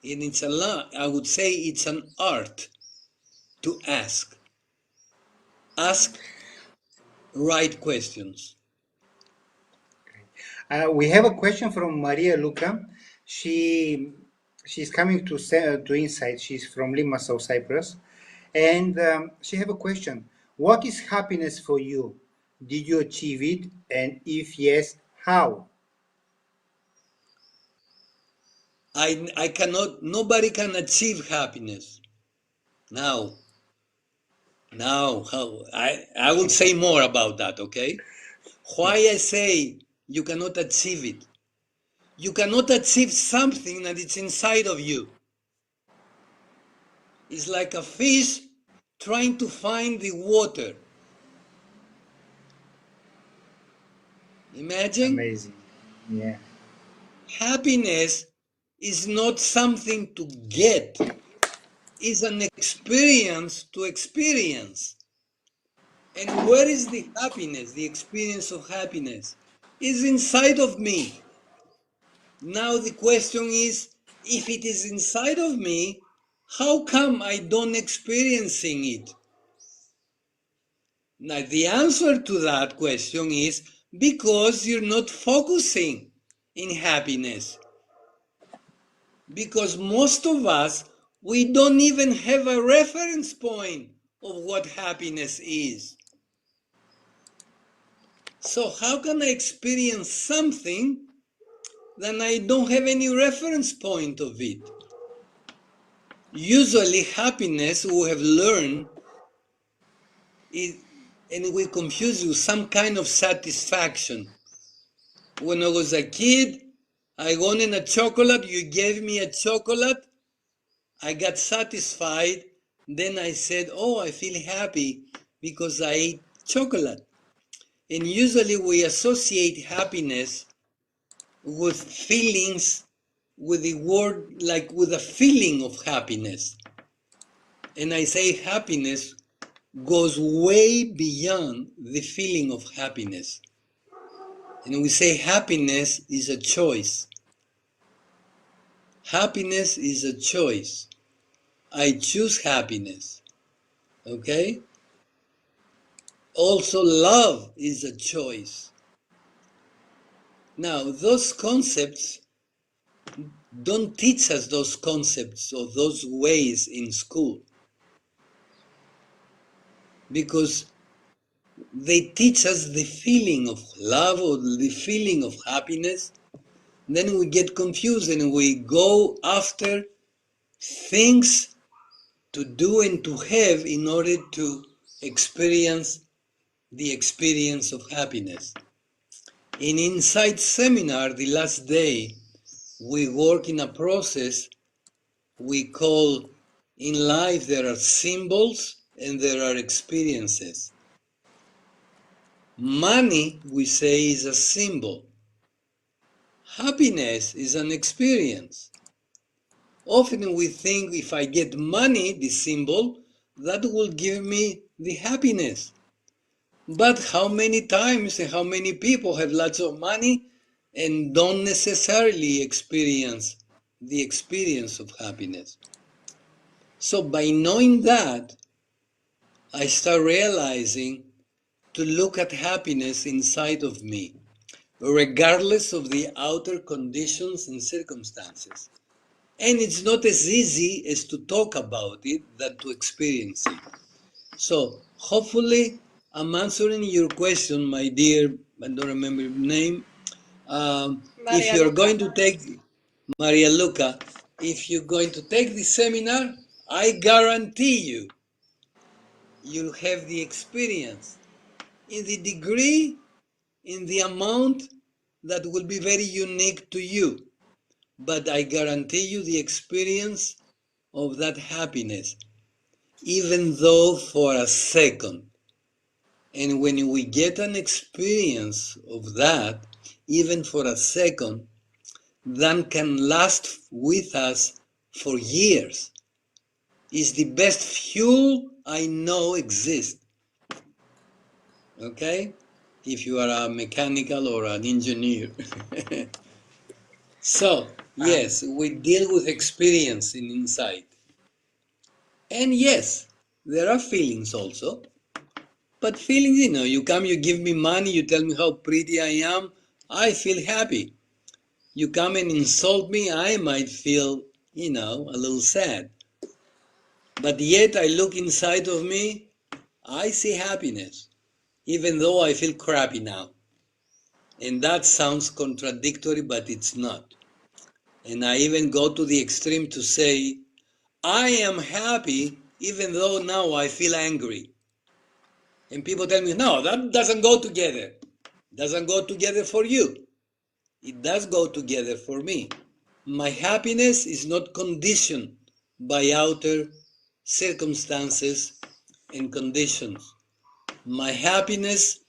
And it's a lot, I would say it's an art to ask. Ask right questions. We have a question from Maria Luca. She's coming to Insight. She's from Limassol, Cyprus, and she have a question. What is happiness for you? Did you achieve it? And if yes, how? I cannot, nobody can achieve happiness. Now, how, I will say more about that, okay? Why I say you cannot achieve it? You cannot achieve something that is inside of you. It's like a fish trying to find the water. Imagine. Amazing. Yeah. Happiness is not something to get. It's an experience to experience. And where is the happiness, the experience of happiness? It's inside of me. Now the question is, if it is inside of me, how come I don't experiencing it? Now the answer to that question is because you're not focusing in happiness. Because most of us, we don't even have a reference point of what happiness is. So how can I experience something then I don't have any reference point of it? Usually happiness, we have learned, is, and we confuse with some kind of satisfaction. When I was a kid, I wanted a chocolate, you gave me a chocolate, I got satisfied, then I said, oh, I feel happy because I ate chocolate. And usually we associate happiness with feelings, with the word, like with a feeling of happiness. And I say happiness goes way beyond the feeling of happiness. And we say happiness is a choice. Happiness is a choice. I choose happiness. Okay? Also, love is a choice. Now, those concepts don't teach us those concepts or those ways in school, because they teach us the feeling of love or the feeling of happiness. Then we get confused and we go after things to do and to have in order to experience the experience of happiness. In Insight Seminar, the last day, we work in a process we call, in life there are symbols and there are experiences. Money, we say, is a symbol. Happiness is an experience. Often we think if I get money, the symbol, that will give me the happiness. But how many times and how many people have lots of money and don't necessarily experience the experience of happiness? So by knowing that, I start realizing to look at happiness inside of me, regardless of the outer conditions and circumstances. And it's not as easy as to talk about it than to experience it. So hopefully I'm answering your question, my dear, I don't remember your name. If you're going to take, Maria Luca, if you're going to take the seminar, I guarantee you'll have the experience in the degree, in the amount that will be very unique to you. But I guarantee you the experience of that happiness, even though for a second. And when we get an experience of that, even for a second, that can last with us for years. Is the best fuel I know exist. Okay? If you are a mechanical or an engineer. So, yes, we deal with experience in inside. And yes, there are feelings also. But feelings, you come, you give me money, you tell me how pretty I am, I feel happy. You come and insult me, I might feel, a little sad. But yet I look inside of me, I see happiness, even though I feel crappy now. And that sounds contradictory, but it's not. And I even go to the extreme to say, I am happy even though now I feel angry. And people tell me, no, that doesn't go together. Doesn't go together for you. It does go together for me. My happiness is not conditioned by outer circumstances and conditions. My happiness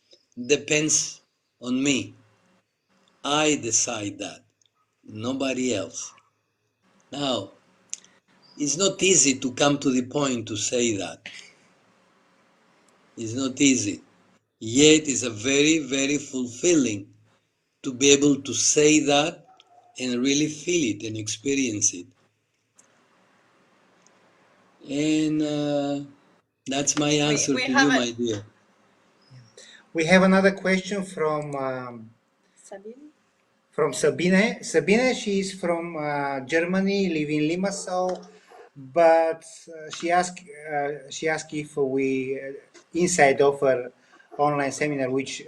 depends on me. I decide that, nobody else. Now, it's not easy to come to the point to say that. It's not easy. Yet it's a very, very fulfilling to be able to say that and really feel it and experience it. And that's my answer We to have you, a my dear. We have another question Sabine. from Sabine. Sabine, she's from Germany, living in Limassol, but she asked if we inside offer online seminar, which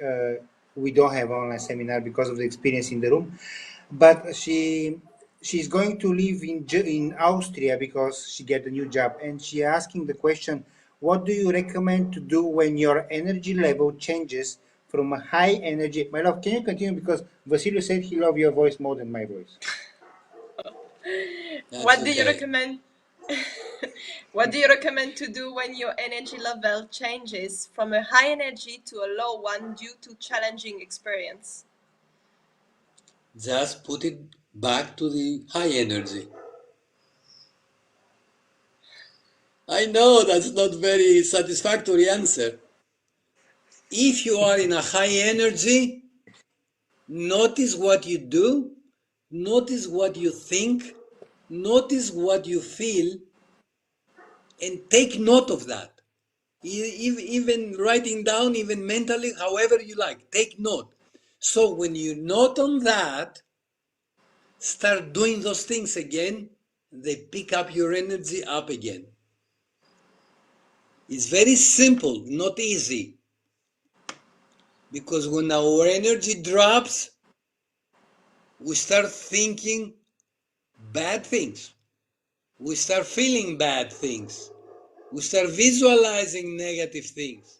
we don't have online seminar because of the experience in the room. But she's going to live in Austria because she get a new job, and she asking the question, what do you recommend to do when your energy level changes from a high energy? My love, can you continue, because Basilio said he loved your voice more than my voice. That's What do you okay. recommend? What do you recommend to do when your energy level changes from a high energy to a low one due to challenging experience? Just put it back to the high energy. I know that's not very satisfactory answer. If you are in a high energy, notice what you do, notice what you think, notice what you feel, and take note of that. Even writing down, even mentally, however you like, take note. So when you note on that, start doing those things again, they pick up your energy up again. It's very simple, not easy. Because when our energy drops, we start thinking bad things. We start feeling bad things. We start visualizing negative things.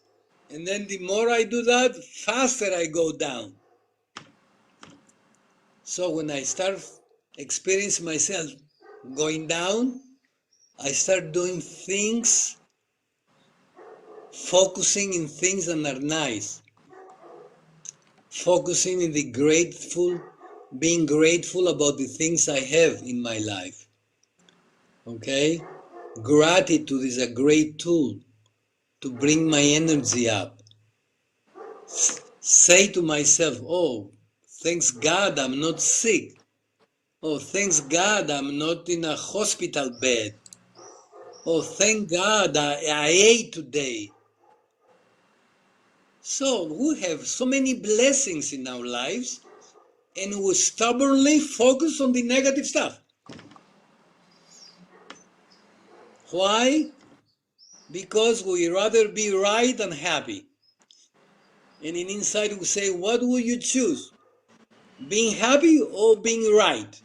And then the more I do that, faster I go down. So when I start experiencing myself going down, I start doing things, focusing in things that are nice. Focusing in the grateful, being grateful about the things I have in my life. Okay? Gratitude is a great tool to bring my energy up. Say to myself, oh, thanks God I'm not sick. Oh, thanks God I'm not in a hospital bed. Oh, thank God I ate today. So we have so many blessings in our lives, and we stubbornly focus on the negative stuff. Why? Because we rather be right than happy. And in inside we say, what will you choose? Being happy or being right?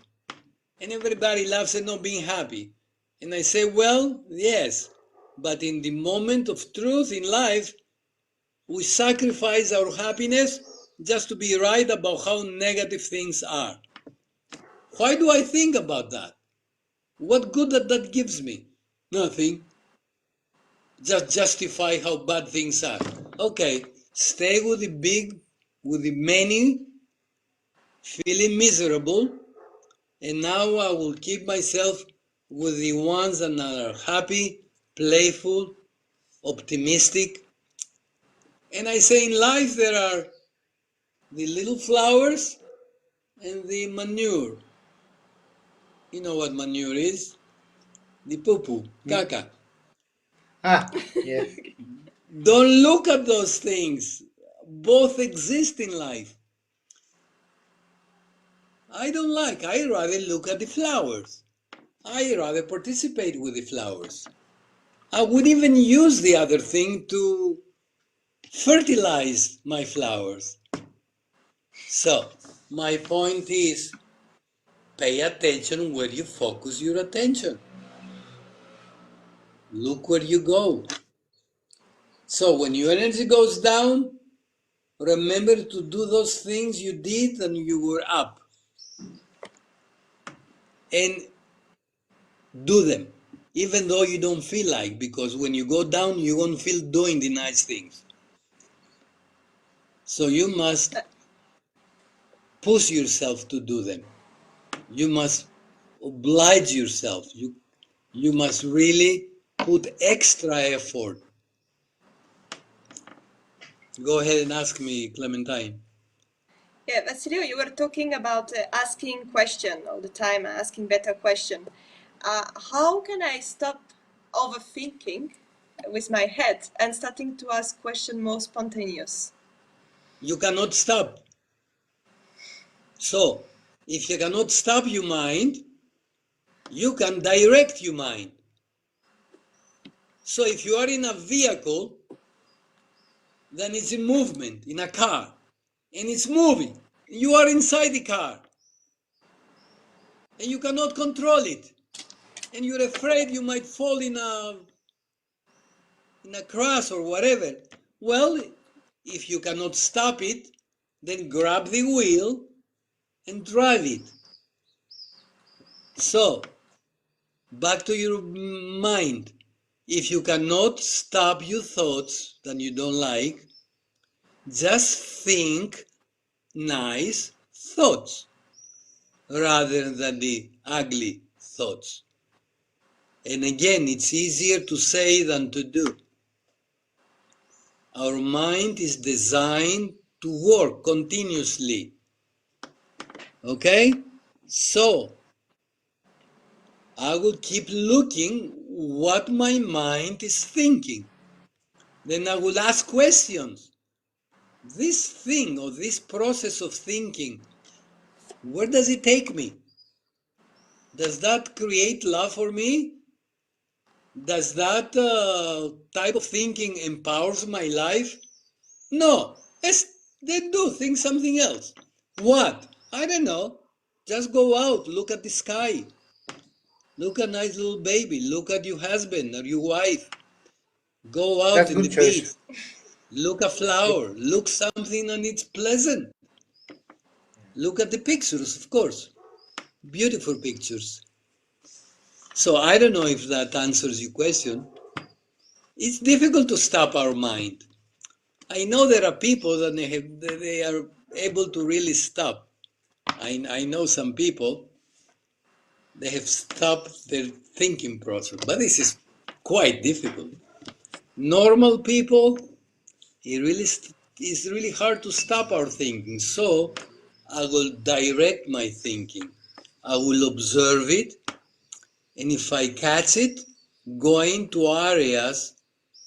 And everybody laughs at not being happy. And I say, well, yes, but in the moment of truth in life, we sacrifice our happiness just to be right about how negative things are. Why do I think about that? What good that gives me? Nothing. Just justify how bad things are. Okay, stay with the big, with the many, feeling miserable, and now I will keep myself with the ones that are happy, playful, optimistic. And I say in life there are the little flowers and the manure. You know what manure is? The poo-poo, caca. Ah, yes. Don't look at those things. Both exist in life. I don't like. I rather look at the flowers. I rather participate with the flowers. I would even use the other thing to fertilize my flowers. So, my point is, pay attention where you focus your attention. Look where you go. So, when your energy goes down, remember to do those things you did when you were up. And do them, even though you don't feel like, because when you go down, you won't feel doing the nice things. So you must push yourself to do them. You must oblige yourself. You must really put extra effort. Go ahead and ask me, Clementine. Yeah, Basilio, you were talking about asking question all the time, asking better question. How can I stop overthinking with my head and starting to ask question more spontaneous? You cannot stop. So, if you cannot stop your mind, you can direct your mind. So if you are in a vehicle, then it's in movement, in a car, and it's moving. You are inside the car, and you cannot control it, and you're afraid you might fall in a crash or whatever. Well, if you cannot stop it, then grab the wheel and drive it. So, back to your mind. If you cannot stop your thoughts that you don't like, just think nice thoughts rather than the ugly thoughts. And again, it's easier to say than to do. Our mind is designed to work continuously. Okay? So, I will keep looking what my mind is thinking. Then I will ask questions. This thing or this process of thinking, where does it take me? Does that create love for me? Does that type of thinking empowers my life? No. Then do think something else. What? I don't know. Just go out, look at the sky. Look at a nice little baby. Look at your husband or your wife. Go out That's in the good choice. beach. Look at flower. Look something and it's pleasant. Look at the pictures, of course. Beautiful pictures. So I don't know if that answers your question. It's difficult to stop our mind. I know there are people that they are able to really stop. I know some people, they have stopped their thinking process, but this is quite difficult. Normal people, it's really hard to stop our thinking. So I will direct my thinking. I will observe it, and if I catch it, go into areas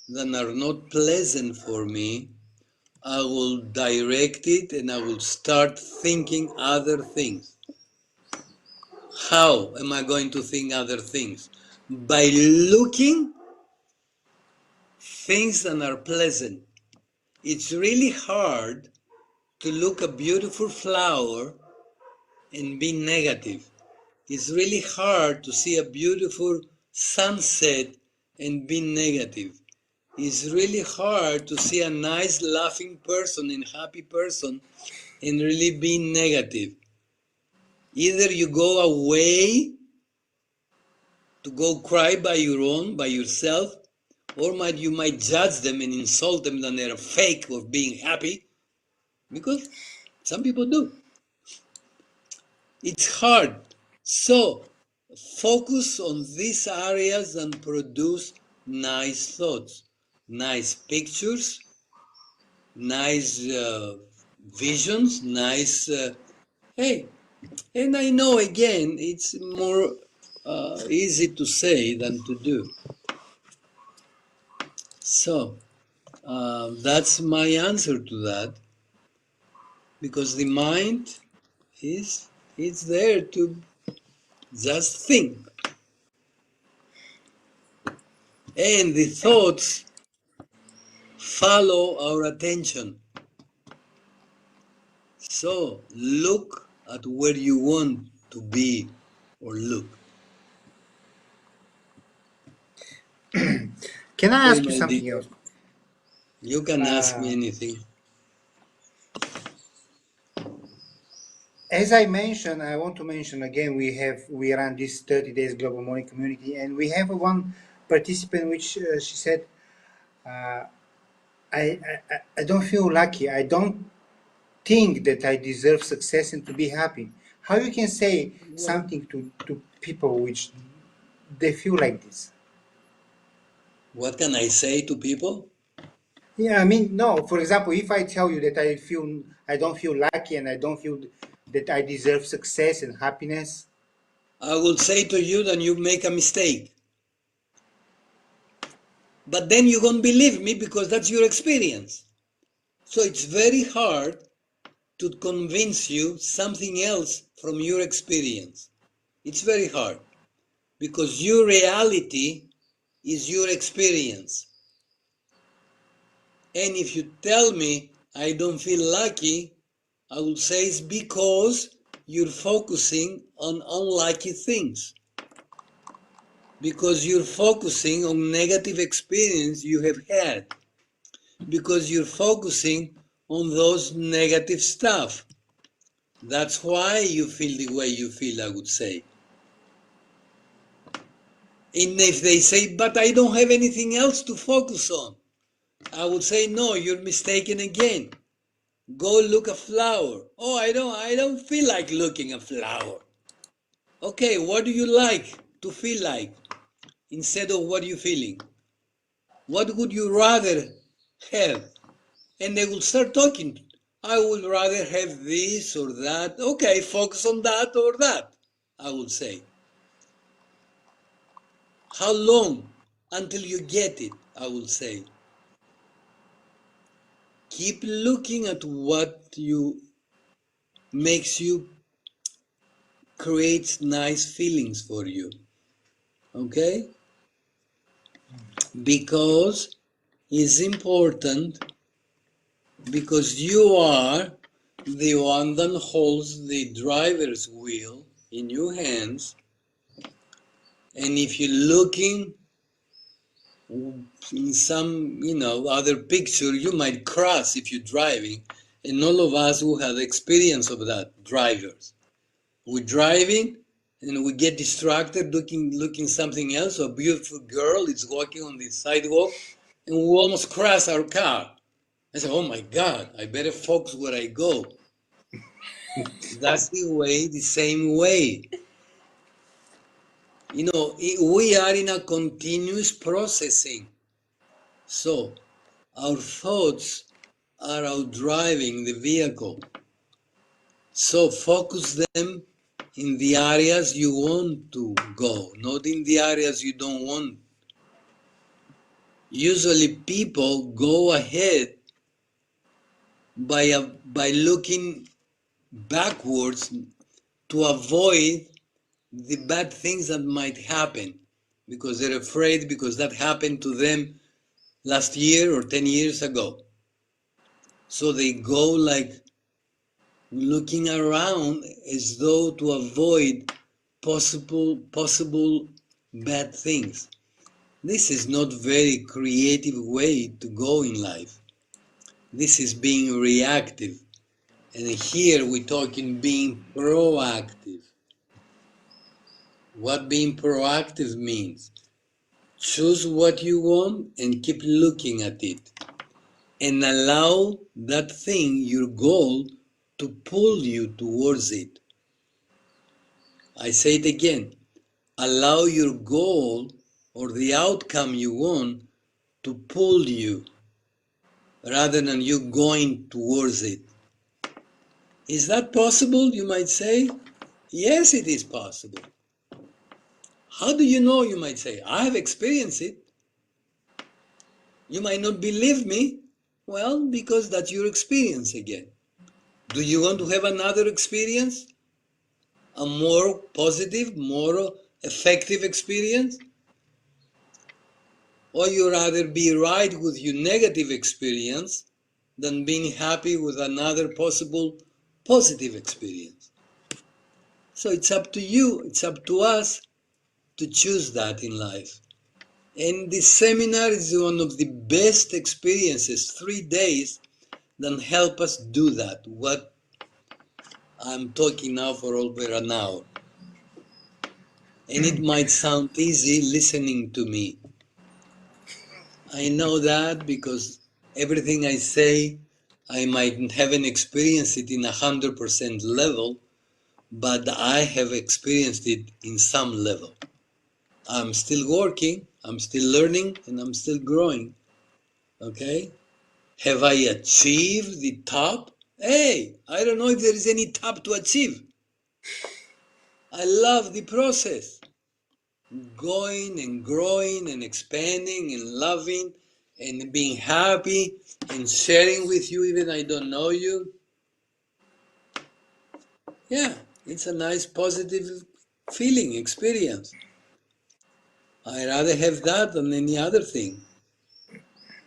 that are not pleasant for me, I will direct it and I will start thinking other things. How am I going to think other things? By looking things that are pleasant. It's really hard to look a beautiful flower and be negative. It's really hard to see a beautiful sunset and be negative. It's really hard to see a nice laughing person and happy person and really be negative. Either you go away to go cry by yourself, or you might judge them and insult them that they're fake of being happy, because some people do. It's hard. So focus on these areas and produce nice thoughts. nice pictures, nice visions, nice. Hey, and I know again it's more easy to say than to do. So that's my answer to that, because the mind is it's there to just think, and the thoughts follow our attention. So look at where you want to be or look. Can I Okay, ask you my something dear, else? you can ask me Uh, anything. as I mentioned, I want to mention again, we run this 30 days global morning community, and we have one participant which she said, uh, I don't feel lucky. I don't think that I deserve success and to be happy. How you can say Well, something to people which they feel like this? what can I say to people? Yeah, I mean, no. For example, if I tell you that I don't feel lucky and I don't feel that I deserve success and happiness. I will say to you that you make a mistake. But then you won't believe me because that's your experience. So it's very hard to convince you something else from your experience. It's very hard because your reality is your experience. And if you tell me I don't feel lucky, I will say it's because you're focusing on unlucky things. Because you're focusing on negative experience you have had. Because you're focusing on those negative stuff. That's why you feel the way you feel, I would say. And if they say, but I don't have anything else to focus on, I would say, no, you're mistaken again. Go look a flower. Oh, I don't feel like looking a flower. Okay, what do you like to feel like instead of what you're feeling? What would you rather have? And they will start talking. I would rather have this or that. Okay, focus on that or that, I would say. How long until you get it, I will say. Keep looking at what you makes you creates nice feelings for you. Okay? Because it's important, because you are the one that holds the driver's wheel in your hands, and if you're looking in some other picture, you might crash if you're driving, and all of us who have experience of that, drivers, we're driving and we get distracted looking something else. A beautiful girl is walking on the sidewalk and we almost crash our car. I say, oh my God, I better focus where I go. That's the same way. We are in a continuous processing. So our thoughts are out driving the vehicle. So focus them in the areas you want to go, not in the areas you don't want. Usually people go ahead by looking backwards to avoid the bad things that might happen because they're afraid because that happened to them last year or 10 years ago. So they go like looking around as though to avoid possible bad things. This is not very creative way to go in life. This is being reactive. And here we're talking being proactive. What being proactive means? Choose what you want and keep looking at it. And allow that thing, your goal, to pull you towards it. I say it again. Allow your goal or the outcome you want to pull you rather than you going towards it. Is that possible, you might say? Yes, it is possible. How do you know, you might say? I have experienced it. You might not believe me. Well, because that's your experience again. Do you want to have another experience? A more positive, more effective experience? Or you rather be right with your negative experience than being happy with another possible positive experience? So it's up to you, it's up to us to choose that in life. And this seminar is one of the best experiences, 3 days, that help us do that, what I'm talking now for over an hour. And it might sound easy listening to me. I know that because everything I say, I might haven't experienced it in 100% level, but I have experienced it in some level. I'm still working, I'm still learning, and I'm still growing. Okay? Have I achieved the top? Hey, I don't know if there is any top to achieve. I love the process. Going and growing and expanding and loving and being happy and sharing with you even I don't know you. Yeah, it's a nice positive feeling, experience. I rather have that than any other thing.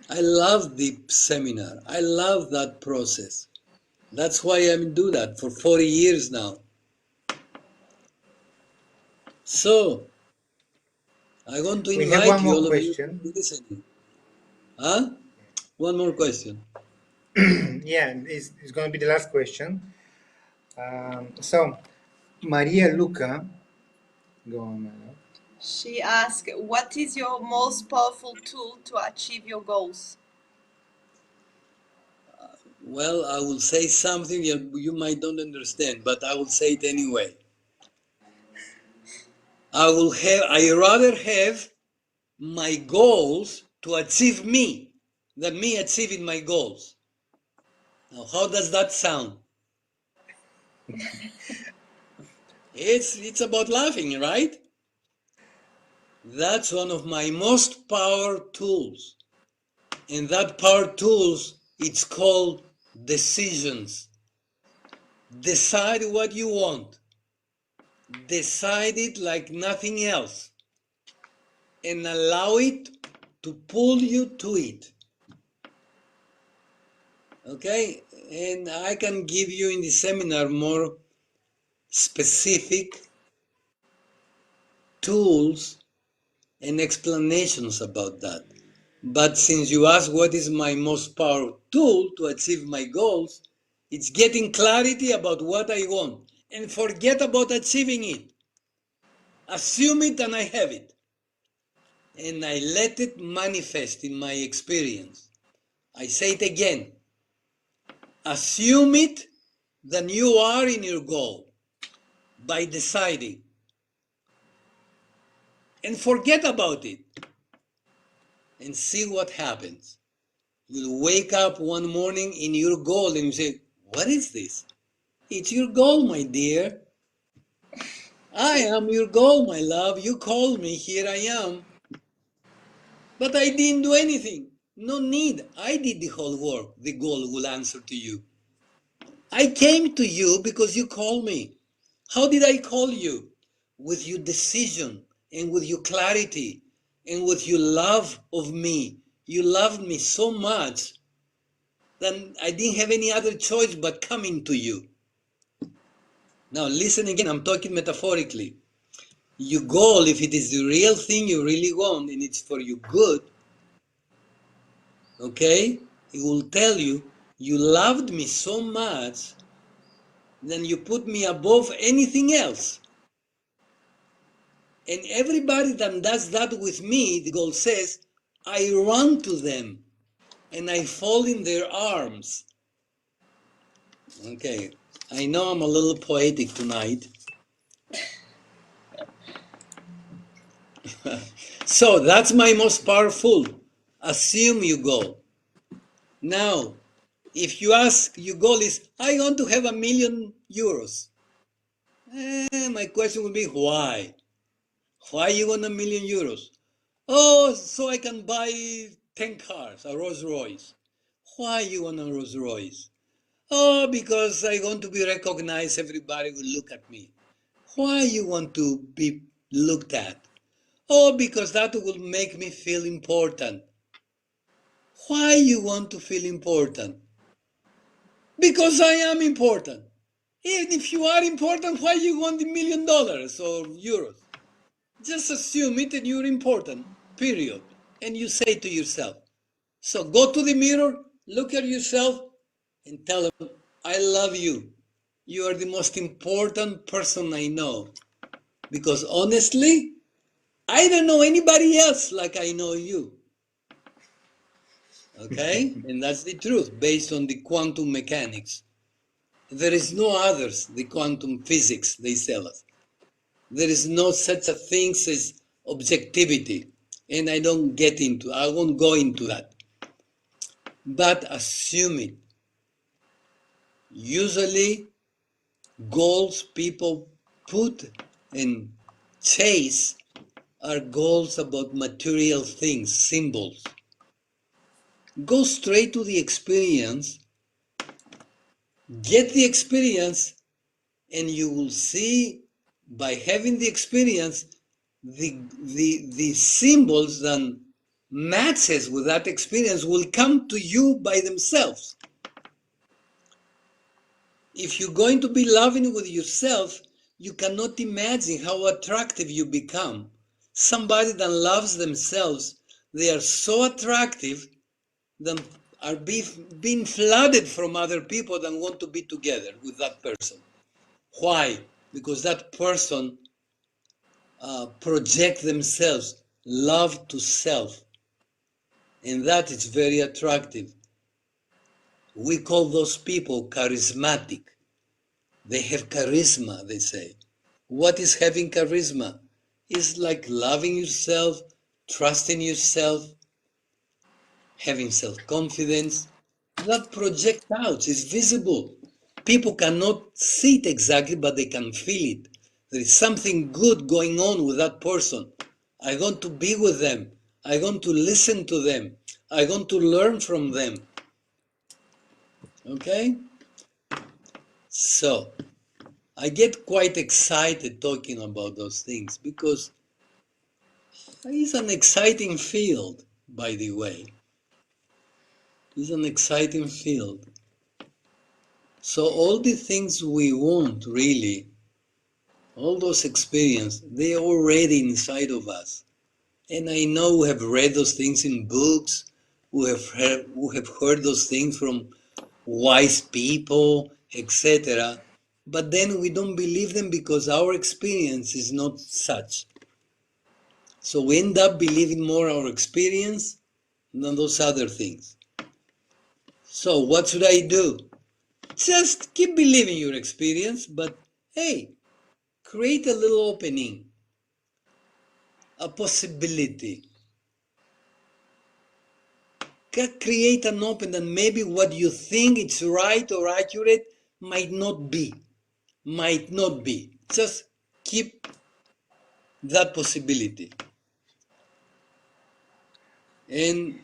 I love the seminar. I love that process. That's why I'm doing that for 40 years now. So, I want to We have invite one you, more all of you, question. to listen. Huh? One more question. Yeah, it's going to be the last question. So, Maria Luca, go on, Maria. She asked, what is your most powerful tool to achieve your goals? Well, I will say something you might don't understand, but I will say it anyway. I rather have my goals to achieve me than me achieving my goals. Now, how does that sound? It's about laughing, right? That's one of my most power tools. And that power tools, it's called decisions. Decide what you want. Decide it like nothing else. And allow it to pull you to it. Okay? And I can give you in the seminar more specific tools and explanations about that. But since you asked what is my most powerful tool to achieve my goals, it's getting clarity about what I want and forget about achieving it. Assume it and I have it. And I let it manifest in my experience. I say it again. Assume it, then you are in your goal by deciding. And forget about it and see what happens. You'll wake up one morning in your goal and you say, what is this? It's your goal, my dear. I am your goal, my love. You called me, here I am. But I didn't do anything. No need. I did the whole work. The goal will answer to you. I came to you because you called me. How did I call you? With your decision and with your clarity and with your love of me. You loved me so much that I didn't have any other choice but coming to you. Now listen again, I'm talking metaphorically. Your goal, if it is the real thing you really want and it's for your good, okay, it will tell you, you loved me so much, then you put me above anything else. And everybody that does that with me, the goal says, I run to them and I fall in their arms. Okay, I know I'm a little poetic tonight. So that's my most powerful. Assume your goal. Now, if you ask, your goal is, I want to have €1,000,000. My question would be, why? Why you want €1,000,000? Oh, so I can buy 10 cars, a Rolls Royce. Why you want a Rolls Royce? Oh, because I want to be recognized, everybody will look at me. Why you want to be looked at? Oh, because that will make me feel important. Why you want to feel important? Because I am important. Even if you are important, why you want $1,000,000 or euros? Just assume it and you're important, period. And you say to yourself. So go to the mirror, look at yourself, and tell them, I love you. You are the most important person I know. Because honestly, I don't know anybody else like I know you. Okay? And that's the truth, based on the quantum mechanics. There is no others, the quantum physics they tell us. There is no such a thing as objectivity. And I won't go into that. But assume it. Usually, goals people put and chase are goals about material things, symbols. Go straight to the experience, get the experience, and you will see by having the experience the symbols that matches with that experience will come to you by themselves. If you're going to be loving with yourself, you cannot imagine how attractive you become. Somebody that loves themselves, they are so attractive that are being flooded from other people that want to be together with that person. Why? Because that person project themselves, love to self, and that is very attractive. We call those people charismatic. They have charisma, they say. What is having charisma? It's like loving yourself, trusting yourself, having self-confidence. That projects out, it's visible. People cannot see it exactly, but they can feel it. There is something good going on with that person. I want to be with them. I want to listen to them. I want to learn from them. Okay? So, I get quite excited talking about those things because it's an exciting field, by the way. It's an exciting field. So all the things we want, really, all those experiences, they're already inside of us. And I know we have read those things in books, we have heard those things from wise people, etc. But then we don't believe them because our experience is not such. So we end up believing more our experience than those other things. So what should I do? Just keep believing your experience, but hey, create a little opening, a possibility. Create an opening, and maybe what you think it's right or accurate might not be. Might not be. Just keep that possibility. And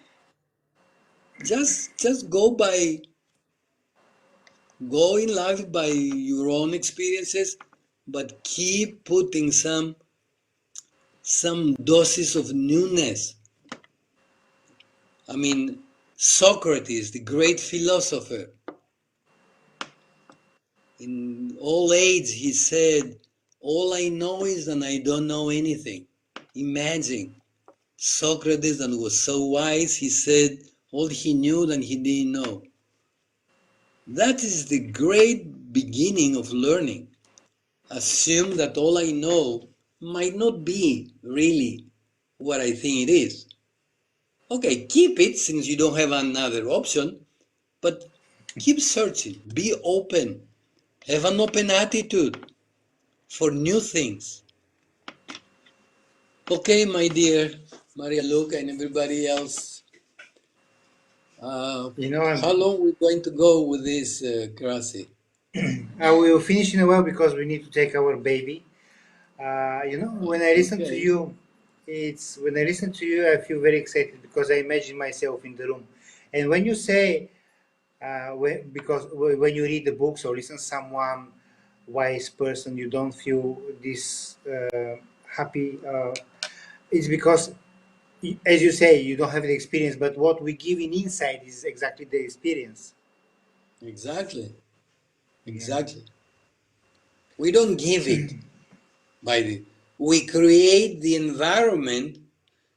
just go in life by your own experiences, but keep putting some doses of newness. I mean, Socrates, the great philosopher, in old age he said, all I know is that I don't know anything. Imagine, Socrates, that was so wise, he said all he knew that he didn't know. That is the great beginning of learning. Assume that all I know might not be really what I think it is. Okay, keep it since you don't have another option, but keep searching, be open, have an open attitude for new things. Okay, my dear Maria Luca and everybody else, How long we going to go with this, Krasi? I will finish in a while because we need to take our baby. When I listen to Okay. you, when I listen to you, I feel very excited because I imagine myself in the room. And when you say, when you read the books or listen to someone wise person, you don't feel this happy. It's because, as you say, you don't have the experience. But what we give in inside is exactly the experience. Exactly. Yeah. Exactly. We don't give it we create the environment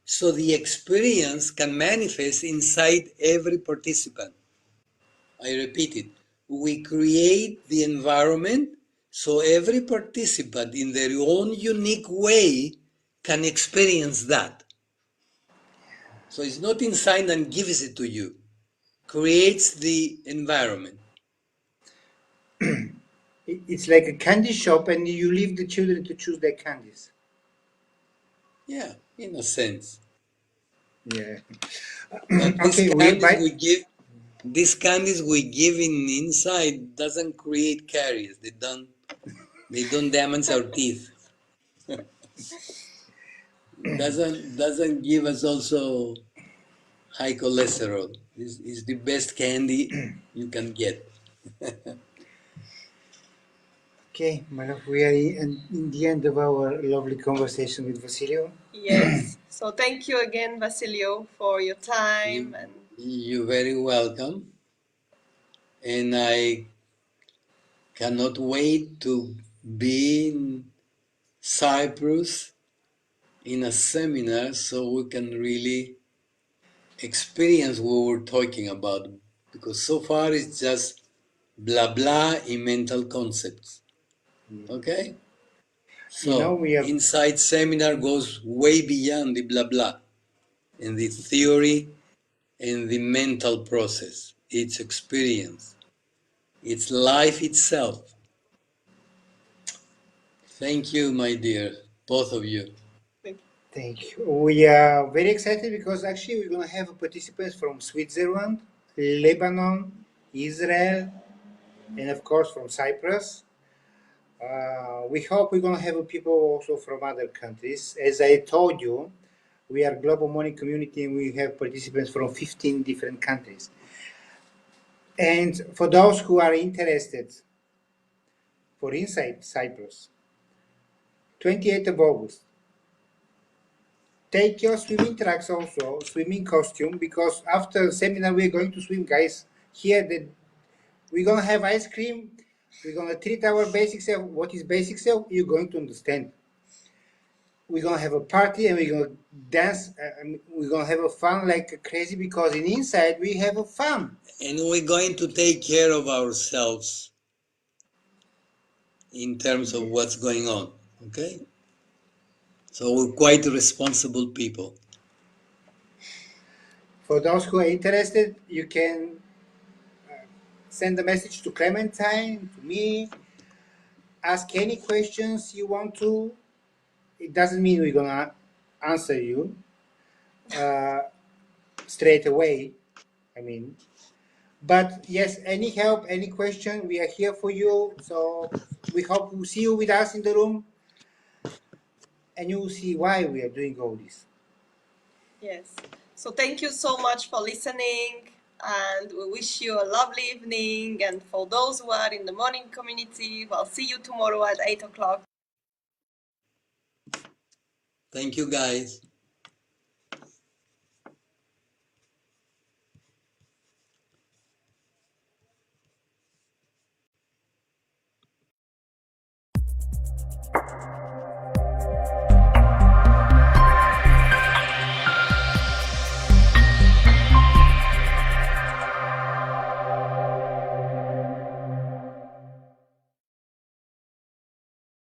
so the experience can manifest inside every participant. I repeat it. We create the environment so every participant in their own unique way can experience that. So it's not inside and gives it to you. Creates the environment. It's like a candy shop, and you leave the children to choose their candies. Yeah, in a sense. Yeah. But Okay, these candies we give in inside doesn't create caries. They don't damage our teeth. Doesn't give us also high cholesterol. Is the best candy you can get. Okay, my love, we are in the end of our lovely conversation with Basilio. Yes. So thank you again, Basilio, for your time. And You're very welcome. And I cannot wait to be in Cyprus in a seminar so we can really experience what we're talking about, because so far it's just blah blah in mental concepts. Okay? So We have inside seminar goes way beyond the blah blah and the theory and the mental process. It's experience. It's life itself. Thank you, my dear, both of you. thank you. We are very excited because actually we're gonna have participants from Switzerland, Lebanon, Israel, and of course from Cyprus. We hope we're gonna have people also from other countries. As I told you, we are global money community and we have participants from 15 different countries. And for those who are interested for Inside Cyprus, 28th of August, take your swimming tracks also, swimming costume, because after the seminar we're going to swim, guys. Here we're gonna have ice cream, we're gonna treat our basic self. What is basic self? You're going to understand. We're gonna have a party and we're gonna dance. We're gonna have a fun like crazy because in inside we have a fun. And we're going to take care of ourselves in terms of what's Yes. going on. Okay? So we're quite responsible people. For those who are interested, you can send a message to Clementine, to me, ask any questions you want to. It doesn't mean we're gonna answer you uh, straight away. I mean, but yes, any help, any question, we are here for you. So we hope to see you with us in the room, and you will see why we are doing all this. yes. So thank you so much for listening. And we wish you a lovely evening. And for those who are in the morning community, we'll see you tomorrow at 8 o'clock. Thank you, guys.